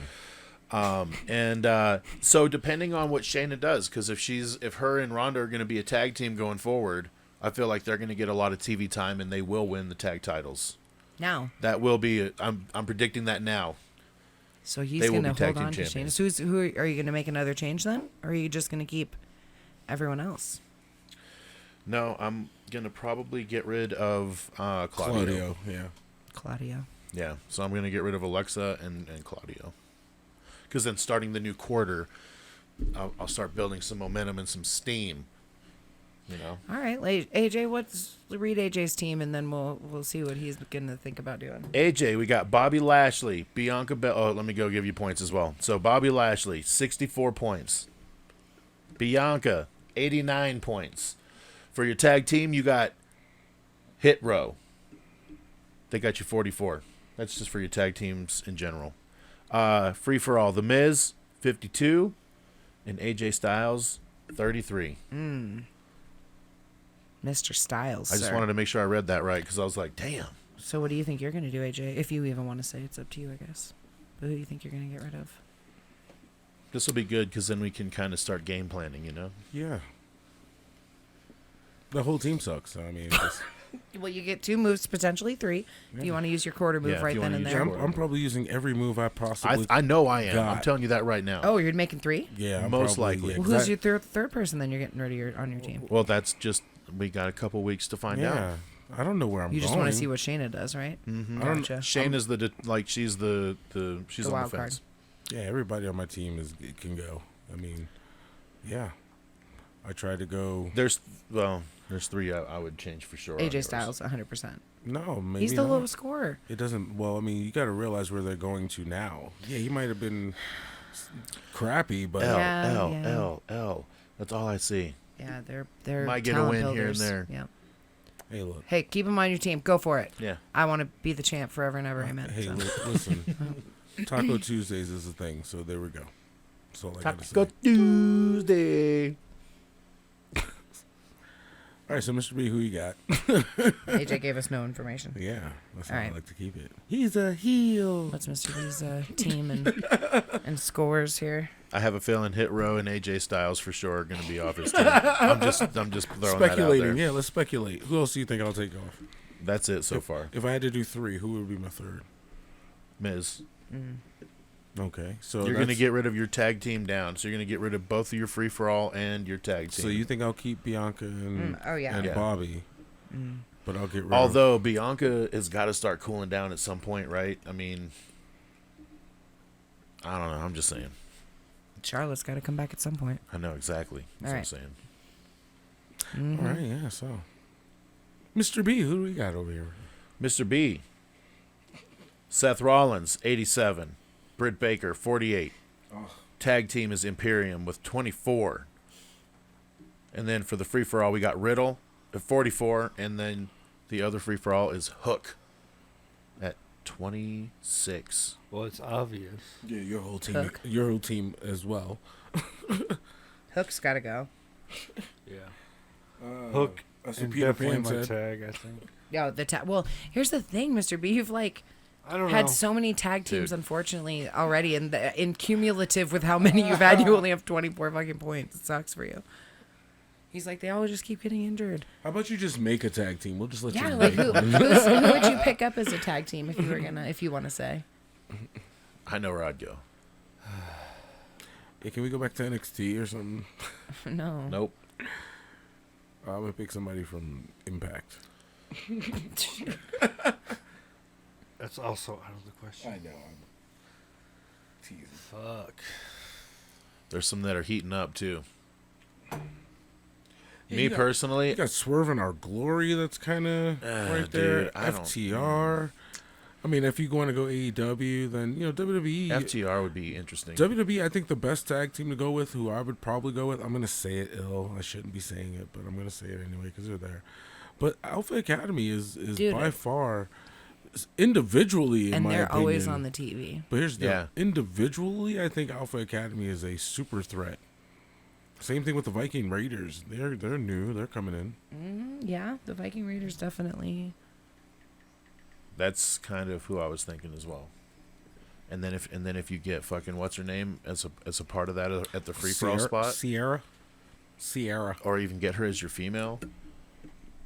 Yeah. So depending on what Shayna does, because if her and Ronda are going to be a tag team going forward, I feel like they're going to get a lot of TV time and they will win the tag titles. Now. That will be. I'm predicting that now. So he's They will going to be tag hold team on to Shayna. champions. So who are you going to make another change then? Or are you just going to keep everyone else? No, I'm going to probably get rid of Claudio. Claudio, yeah. Claudio. Yeah, so I'm going to get rid of Alexa and Claudio. Because then starting the new quarter, I'll start building some momentum and some steam. You know? All right, AJ, read AJ's team, and then we'll see what he's going to think about doing. AJ, we got Bobby Lashley, Bianca Belair. Oh, let me go give you points as well. So Bobby Lashley, 64 points. Bianca, 89 points. For your tag team, you got Hit Row. They got you 44. That's just for your tag teams in general. Free for all, The Miz, 52, and AJ Styles, 33. Mr. Styles, I just sir. wanted to make sure I read that right because I was like, damn. So what do you think you're going to do, AJ? If you even want to say, it's up to you, I guess. But who do you think you're going to get rid of? This will be good because then we can kind of start game planning, you know? Yeah. The whole team sucks. I mean, it's, Well, you get 2 moves, potentially 3. If you want to use your quarter move Yeah, if right you then wanna and use there. your I'm probably using every move I possibly. I know I am. I'm God. telling you that right now. Oh, you're making 3? Yeah, I'm Most probably, likely. Yeah, Well, 'cause who's your third person then you're getting rid of on your team? Well, that's just we got a couple weeks to find Yeah, out. I don't know where I'm You just going. want to see what Shayna does, right? Mm-hmm. I don't- Gotcha. Shane is she's she's on wild the fence. Yeah, everybody on my team can go. I mean, yeah. I tried to go. There's 3 I would change for sure. on AJ yours. Styles, 100%. No, maybe He's the not. lowest scorer. It doesn't. Well, I mean, you got to realize where they're going to now. Yeah, he might have been crappy, but L Yeah, L yeah. L L. That's all I see. Yeah, they're Might get a talent win here builders. and there. Yeah. hey, look. Hey, keep him on your team. Go for it. Yeah. I want to be the champ forever and ever. Amen. Hey, So. listen. Taco Tuesdays is a thing, so there we go. That's all I got to say. Taco Tuesday. All right, so Mr. B, who you got? AJ gave us no information. Yeah, that's All how I right. like to keep it. He's a heel. What's Mr. B's team and scores here? I have a feeling Hit Row and AJ Styles for sure are going to be off his team. I'm just throwing that out Speculating. there. Yeah, let's speculate. Who else do you think I'll take off? That's it so far. If I had to do 3, who would be my third? Miz. Okay, so You're going to that's- get rid of your tag team down. So you're going to get rid of both of your free for all and your tag team. So you think I'll keep Bianca and Oh, yeah. and Yeah. Bobby, but I'll get rid Although Bianca has got to start cooling down at some point, right? I mean, I don't know. I'm just saying. Charlotte's got to come back at some point. I know exactly. That's All what right. I'm saying. All right, yeah. So, Mr. B, who do we got over here? Mr. B. Seth Rollins, 87. Britt Baker, 48. Tag team is Imperium with 24. And then for the free-for-all, we got Riddle at 44. And then the other free-for-all is Hook at 26. Well, it's obvious. Yeah, your whole team. Hook. Your whole team as well. Hook's got to go. Yeah. Hook That's what and Peter definitely Pan my said. tag, I think. Yeah, well, here's the thing, Mr. B. You've I don't had know. so many tag teams, Dude. unfortunately, already, and in cumulative with how many you've had, you only have 24 fucking points. It sucks for you. He's like, they all just keep getting injured. How about you just make a tag team? We'll just let Yeah, you like make who one. who would you pick up as a tag team if you want to say? I know where I'd go. Yeah, can we go back to NXT or something? No. Nope. I'm gonna pick somebody from Impact. That's also out of the question. know. I'm teasing. Fuck. There's some that are heating up, too. Yeah, Me you got- personally, You got Swerve in Our Glory. That's kind of right there. dude, I don't- FTR. I mean, if you want to go AEW, then WWE. FTR would be interesting. WWE, I think the best tag team to go with, who I would probably go with, I'm going to say it ill. I shouldn't be saying it, but I'm going to say it anyway because they're there. But Alpha Academy is Dude. by far, individually, in And my they're opinion. always on the TV. But here's the Yeah. individually, I think Alpha Academy is a super threat. Same thing with the Viking Raiders. They're new. They're coming in. Yeah, the Viking Raiders definitely. That's kind of who I was thinking as well. And then if you get fucking what's her name as a part of that at the free for all spot, Sierra. or even get her as your female.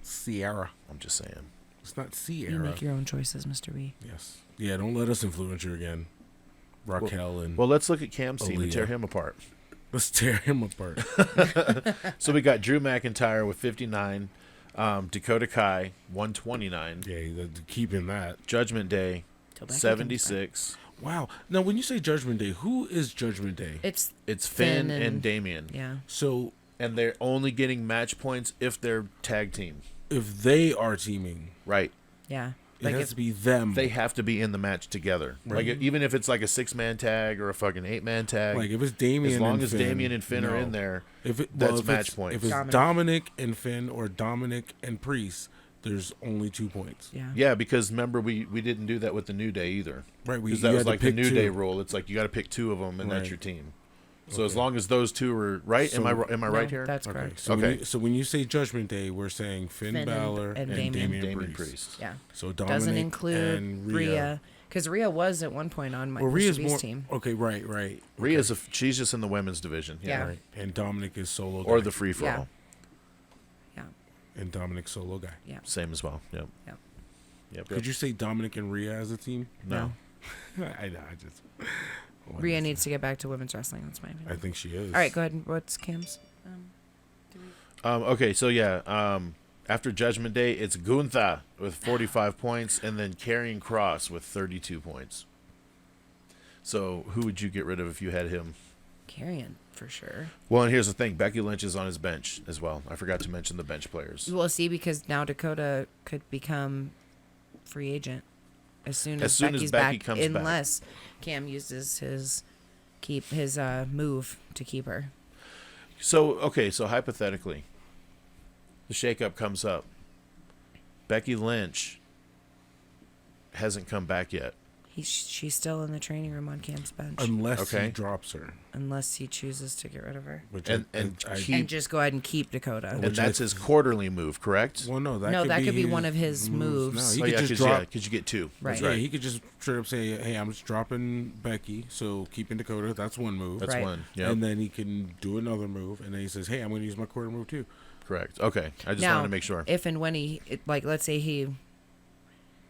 Sierra. I'm just saying. It's not You Sierra. make your own choices, Mr. B. Yes. Yeah, don't let us influence you again. Raquel and Well, let's look at Cam's team and Aaliyah. tear him apart. let's tear him apart. So we got Drew McIntyre with 59, Dakota Kai 129, Yeah, keeping that. Judgment Day Till Becky comes 76. Wow. Now, when you say Judgment Day, who is Judgment Day? back. It's It's Finn Finn and and- Damien, yeah. So, and they're only getting match points if they're tag team. if they are teaming, Right. Yeah. it Like has if to be them. They have to be in the match together. Right. Like even if it's like a 6-man tag or a fucking 8-man tag, like if it's Damien, as long and as Finn, Damien and Finn are no. in there, if it, that's well, if match it's- points. If it's Dominic. Dominic and Finn or Dominic and Priest, there's only 2 points. yeah. yeah, because remember we didn't do that with the New Day either. Right. Because you that had was to like the pick New 2. Day rule. It's like you got to pick 2 of them, and that's Right. your team. So as Okay. long as those 2 are right, am I So- am I No, right here? That's Okay. correct. So Okay. when you say Judgment Day, we're saying Finn Finn and- Balor and and Damien. Damien Priest. Priest. Yeah. So Dominic Doesn't include and Rhea. Because Rhea was at one point on my Well, Mr. Rhea's B's more team. okay. Right. Rhea's she's just in the women's division. Yeah. Yeah. Right. And Dominic is solo guy. Or the free for Yeah. all. Yeah. and Dominic solo guy. Yeah. Same as well. Yep. Yep. Yep. Could you say Dominic and Rhea as a team? No. I know. I just. Rhea needs to get back to women's wrestling. That's my opinion. I think she is. All right, go ahead. What's Cam's? Okay, so yeah, after Judgment Day, it's Gunther with 45 points, and then Karrion Kross with 32 points. So who would you get rid of if you had him? Carrion, for sure. Well, and here's the thing. Becky Lynch is on his bench as well. I forgot to mention the bench players. Well, see, because now Dakota could become free agent as soon as Becky's Becky back, comes back. unless Cam uses his move to keep her. So hypothetically, the shakeup comes up. Becky Lynch hasn't come back yet. She's still in the training room on Cam's bench, Unless he drops her. unless he chooses to get rid of her Which And and just go ahead and keep Dakota. and that's his quarterly move, correct? well, no, No, that could be one his of his moves. No, he could just because drop. you get two. Right. That's Yeah, right. he could just straight up say, "Hey, I'm just dropping Becky, so keeping Dakota." That's one move. That's Right. one. Yeah, And then he can do another move, and then he says, "Hey, I'm going to use my quarter move too." correct. Okay, I just Now, wanted to make sure. If and when let's say he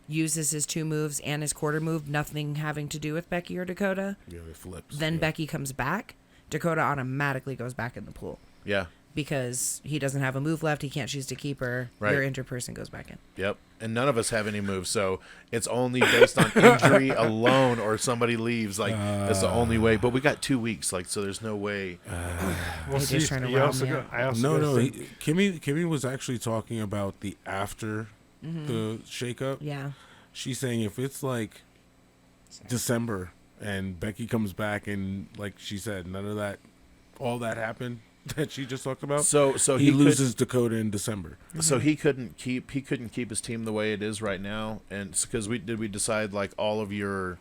uses his 2 moves and his quarter move, nothing having to do with Becky or Dakota, Yeah, it flips. then yeah. Becky comes back, Dakota automatically goes back in the pool Yeah. because he doesn't have a move left. He can't choose to keep her. Right. Your injured person goes back in. Yep. And none of us have any moves, so it's only based on injury alone, or somebody leaves. Like that's the only way. But we got 2 weeks, like so. There's no way. Well, He's just trying to you rile also me go- up. I also No, gotta no. think- Kimmy was actually talking about the after the shakeup. Yeah. She's saying if it's like December and Becky comes back and like she said, none of that, all that happened that she just talked about. So he loses Dakota in December. So he couldn't keep his team the way it is right now, and because we decide like all of your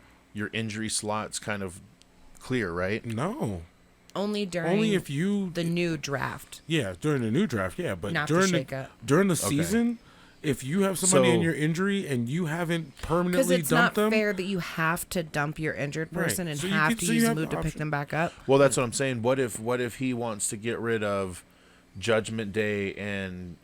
injury slots kind of clear, right? No, Only during only if you the new draft. yeah during the new draft, yeah, but Not the during shakeup. during the season. If you have somebody in So- your injury and you haven't Because permanently it's not dumped them, fair that you have to dump your injured Right. person and So you have could- to so you use a have move the to pick option. them back up. Well, that's what I'm saying. What if he wants to get rid of Judgment Day and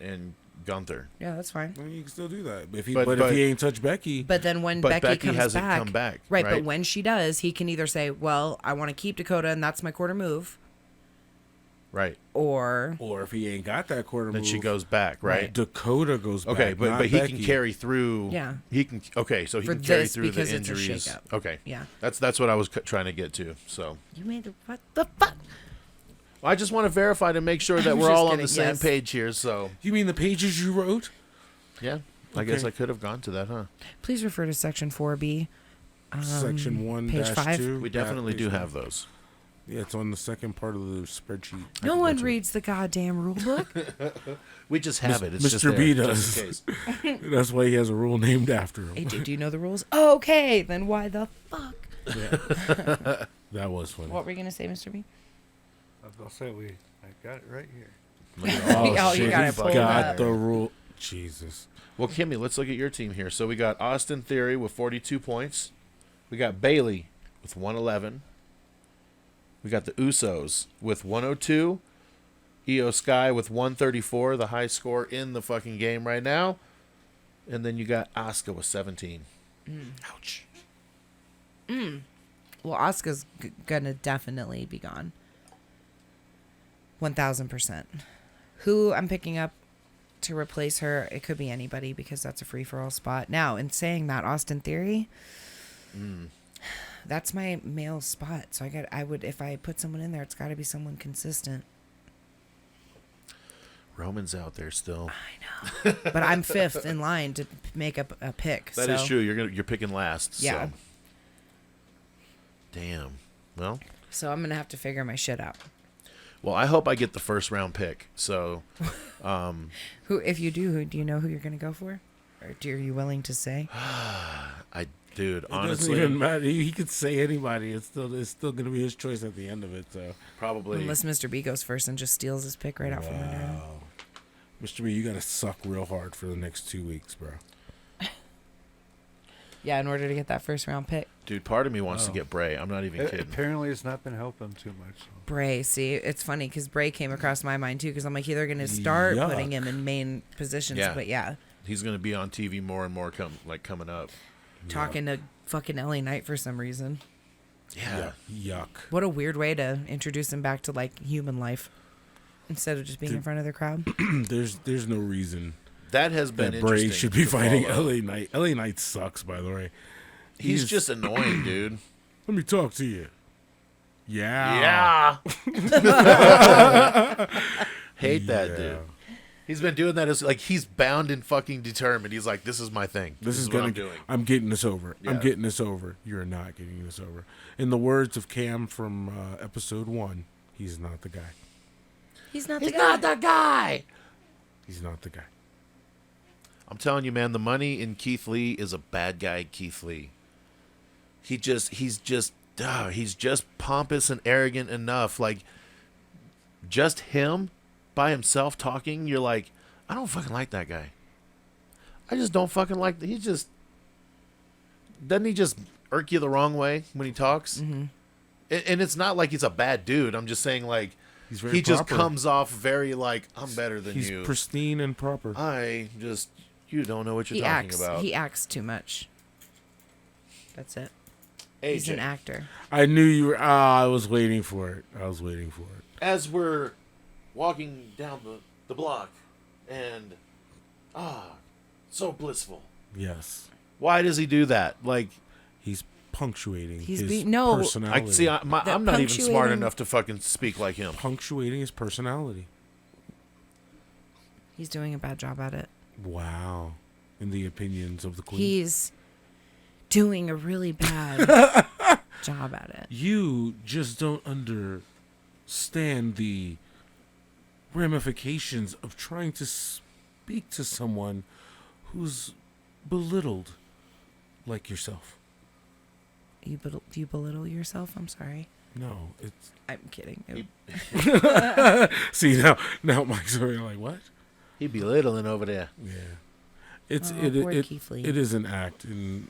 Gunther? Yeah, that's fine. well, you can still do that. If he, But- if he ain't touched Becky, But then when But Becky comes hasn't back, come back, right? right? But when she does, he can either say, "Well, I want to keep Dakota, and that's my quarter move," Right. or or if he ain't got that quarter Then move, she goes back, right? Dakota goes back. Okay, but not he Becky. can carry through. Yeah. He can. Okay, so he For can carry this, through the because it's a injuries. shakeup. Okay. yeah. That's what I was trying to get to. So You made the what the fuck? I just want to verify to make sure that I'm we're just all on kidding, the same yes. page here. So You mean the pages you wrote? yeah, I guess Okay. I could have gone to that, huh? Please refer to section 4B. Section page 5. 1-2. We definitely do have those. Yeah, it's on the second part of the spreadsheet. I No can one go to reads the goddamn rule book. We just have it. It's just Mr. there, B just in does. case. That's why he has a rule named after him. Hey, do you know the rules? Okay, then why the fuck? That was funny. What were you gonna say, Mr. B? I'll say I got it right here. Oh, you got it pulled got up. the rule. Jesus. Well, Kimmy, let's look at your team here. So we got Austin Theory with 42 points. We got Bailey with 111. We got the Usos with 102. Io Sky with 134, the high score in the fucking game right now. And then you got Asuka with 17. Ouch. Well, Asuka's gonna definitely be gone. 1000%. Who I'm picking up to replace her? It could be anybody because that's a free for all spot. Now, in saying that, Austin Theory, that's my male spot. So I would if I put someone in there, it's got to be someone consistent. Roman's out there still. But I'm 5th in line to make up a pick. That is true. You're picking last. Yeah. So. Damn. Well, So I'm gonna have to figure my shit out. I hope I get the first round pick. So, Who, if you do, do you know who you're gonna go for, or are you willing to say? dude, It doesn't honestly, even matter. He could say anybody. It's still going to be his choice at the end of it. So. probably. Unless Mr. B goes first and just steals his pick right out from under him. Wow. Mr. B, you got to suck real hard for the next 2 weeks, bro. Yeah, in order to get that first round pick. Dude, part of me wants to Oh. get Bray. I'm not even kidding. Apparently, it's not been helping too much. So. Bray, see, it's funny because Bray came across my mind too because I'm like, they're going to start Yuck. putting him in main positions. Yeah. But yeah, He's going to be on TV more and more coming up. talking to fucking LA Knight for some reason. Yeah. Yuck. What a weird way to introduce him back to like human life instead of just being in front of the crowd. There's no reason That has been That interesting. Bray should be to fighting follow. LA Knight. LA Knight sucks, by the way. He's just annoying, dude. Let me talk to you. Yeah. Hate that Yeah. dude. He's been doing that as like he's bound and fucking determined. He's like, this is my thing. This is what gonna. I'm doing. I'm getting this over. I'm Yeah. getting this over. You're not getting this over. In the words of Cam from episode 1, he's not the guy. He's not the guy. He's not the guy. I'm telling you, man, the money in Keith Lee is a bad guy. Keith Lee. He's just pompous and arrogant enough. Like, just him by himself talking, you're like, I don't fucking like that guy. I just don't fucking like. Doesn't he just irk you the wrong way when he talks? Mm-hmm. And it's not like he's a bad dude. I'm just saying, like, He's very he just proper. comes off very like, I'm better than He's you. pristine and proper. You don't know what you're He talking acts. about. He acts too much. That's it. AJ, He's an actor. I knew you were. I was waiting for it. as we're walking down the block, and so blissful. Yes. Why does he do that? Like, He's punctuating He's his no. personality. I'm not even smart punctuating- enough to fucking speak like him. Punctuating his personality. He's doing a bad job at it. Wow. In the opinions of the queen. He's doing a really bad job at it. You just don't understand the ramifications of trying to speak to someone who's belittled like yourself. Do you belittle yourself? I'm sorry. No, it's I'm kidding. see now Mike's already like, what? He belittling over there. Yeah. It's Oh, poor Keith Lee. it is an act, and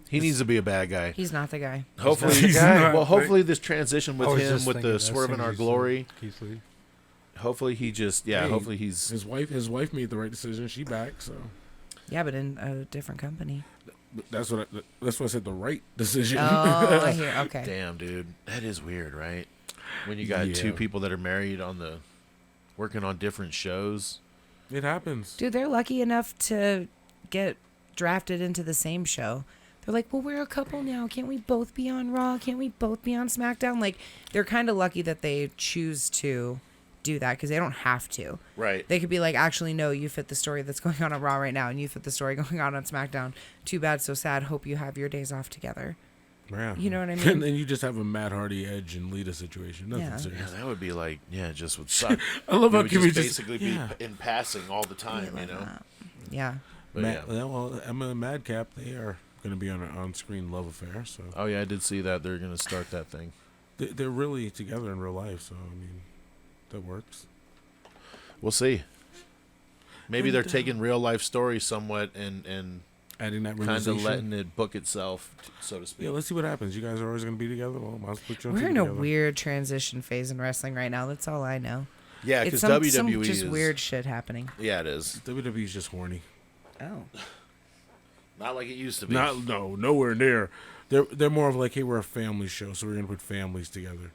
He needs to be a bad guy. He's not the guy. Hopefully, He's not, hopefully this transition with I was him, just with thinking the that swerve in thing our you said, glory. Keith Lee. Hopefully he just, Hey, hopefully he's. his wife made the right decision. She back, so Yeah, but in a different company. that's what I said. The right decision. Oh, I hear. Okay. Damn, dude, that is weird, right? When you got two Yeah. people that are married working on different shows. It happens. Dude, they're lucky enough to get drafted into the same show. They're like, well, we're a couple now. Can't we both be on Raw? Can't we both be on SmackDown? Like, they're kind of lucky that they choose to do that because they don't have to. Right. They could be like, actually, no, you fit the story that's going on Raw right now, and you fit the story going on SmackDown. Too bad, so sad. Hope you have your days off together. Yeah. You know what I mean? And then you just have a Matt Hardy, Edge, and Lita situation. Nothing Yeah. serious. Yeah, that would be like, just would suck. I love It how would Kimmy just basically yeah. be in passing all the time, Yeah, you know? Yeah. But Matt, yeah. well, Emma and Madcap, they are going to be on an on-screen love affair. So Oh yeah, I did see that they're gonna start that thing. they're really together in real life. So I mean, that works. We'll see. Maybe And, they're taking real life stories somewhat and Adding that kind of realization. letting it book itself, so to speak. Yeah, let's see what happens. You guys are always going to be together. Well, might as well put you on We're team in a together. weird transition phase in wrestling right now. That's all I know. Yeah, It's because some WWE just is weird shit happening. Yeah, it is. WWE's just horny. Oh. Not like it used to be. Nowhere near. They're more of like, hey, we're a family show, so we're going to put families together.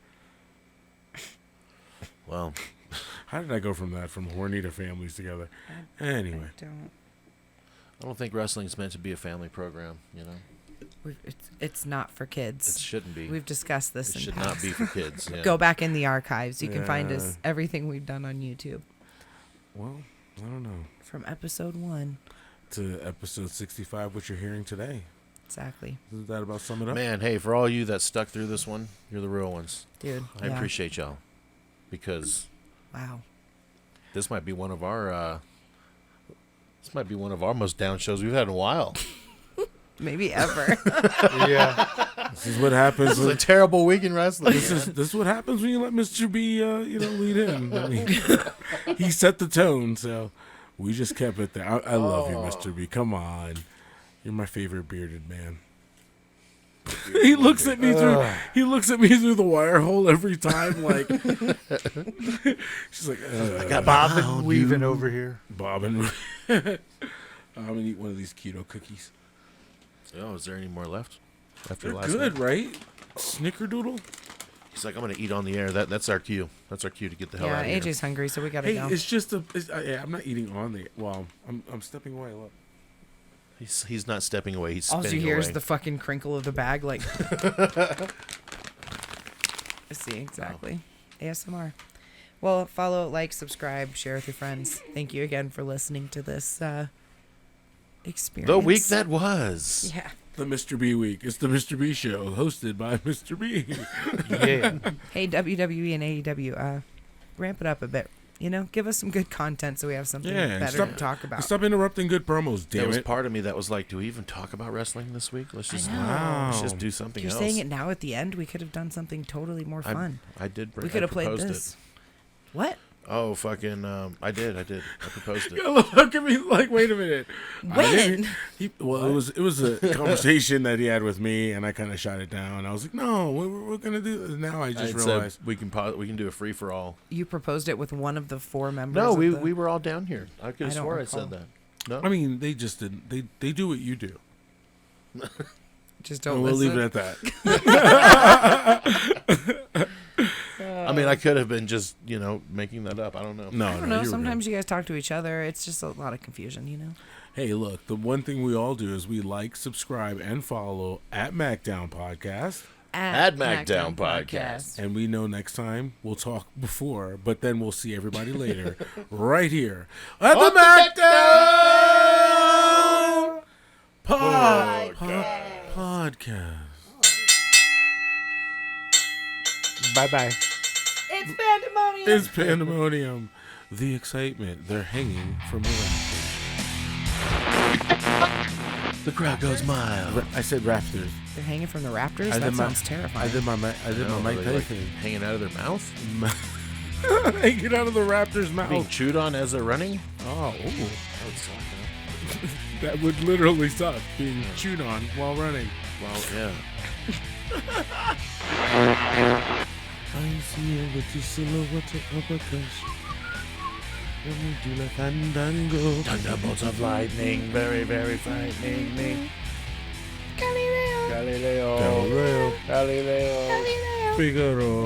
Well, How did I go from horny to families together? Anyway. I don't think wrestling's meant to be a family program. You know, It's not for it kids. shouldn't be. We've discussed this It in should past. not be for kids. Yeah. Go back in the archives. You can find Yeah. us everything we've done on YouTube Well, I don't know. from episode 1. To episode 65, which you're hearing today. Exactly, Does that about sum it up? Man, hey, for all you that stuck through this one, you're the real ones. dude. I yeah. appreciate y'all because Wow. this might be one of our most down shows we've had in a while. Maybe ever. Yeah. This is what happens. This is a terrible week in wrestling. This is what happens when you let Mr. B, lead in. I mean, he set the tone, so we just kept it there. I love you, Mr. B. Come on, you're my favorite bearded man. He looks at me through. He looks at me through the wire hole every time. Like she's like, I got Bobbing, weaving over here. Bobbin. I'm gonna eat one of these keto cookies. Oh, is there any more left? After They're last good, night? right? Snickerdoodle. He's like, I'm gonna eat on the air. That's our cue. That's our cue to get the hell Yeah, out of here. AJ's hungry, so we gotta Hey, go. it's just I'm not eating on the. Well, I'm stepping away. Look. He's not stepping away. He's All spinning you hear away. is the fucking crinkle of the bag, like. I see, exactly. ASMR. Well, follow, like, subscribe, share with your friends. Thank you again for listening to this experience. The week that was. Yeah. The Mr. B week. It's the Mr. B show, hosted by Mr. B. Yeah. Hey, WWE and AEW, ramp it up a bit. You know, give us some good content so we have something better to talk about. Stop interrupting good promos, damn There was it. part of me that was like, do we even talk about wrestling this week? Let's just know. let's just do something You're else. saying it now at the end? We could have done something totally more fun. I did bring We could I have played proposed this. it. What? Oh, fucking, I did. I proposed it. Look at me like, wait a minute. When? It was a conversation that he had with me, and I kind of shot it down. I was like, no, we're gonna do this. Now I just realized we can do a free for all. You proposed it with one of the 4 members? No, of we the... were all down here. I could I have don't swore recall. I said that. No, I mean, they just didn't. They do what you do. Just don't And we'll listen. leave it at that. I mean, I could have been just making that up. I don't know. No, I don't know. Sometimes you guys talk to each other. It's just a lot of confusion, you know? Hey, look, the one thing we all do is we like, subscribe, and follow at MACKDOWN Podcast. At MACKDOWN Podcast. And we know next time we'll talk before, but then we'll see everybody later right here at the MACKDOWN Podcast. Bye-bye. It's pandemonium! It's pandemonium. The excitement. They're hanging from the rafters. The crowd goes mild. I said rafters. They're hanging from the Raptors? I That did my- sounds terrifying. I did my Mike Tyson. Hanging out of their mouth, Hanging out of the raptor's being mouth. chewed on as they're running. Oh, ooh. That would suck, huh? That would literally suck, being chewed on while running. Well, yeah. I see a little silhouette of a cush. And we do la fandango. Thunderbolts of lightning, very, very frightening me. Galileo. Galileo. Figaro.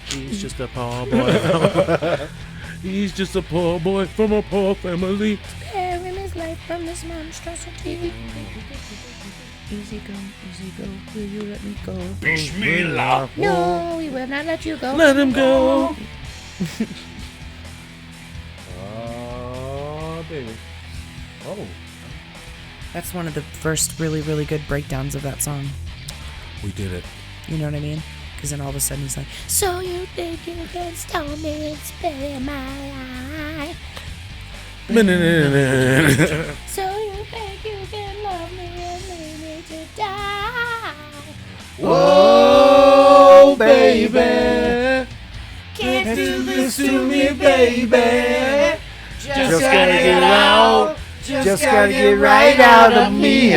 He's just a poor boy. He's just a poor boy from a poor family. Sparing his life from this monstrosity. Easy go, will you let me go? Bismillah. No, we will not let you go. Let him go. Oh, baby. Oh. That's one of the first really, really good breakdowns of that song. We did it. You know what I mean? Because then all of a sudden he's like, so you think you can stop me and spare my eye? So you think you can love me and leave me to die? Whoa, baby. Can't do this to me, baby. Just gotta get out. Just gotta get right out of me.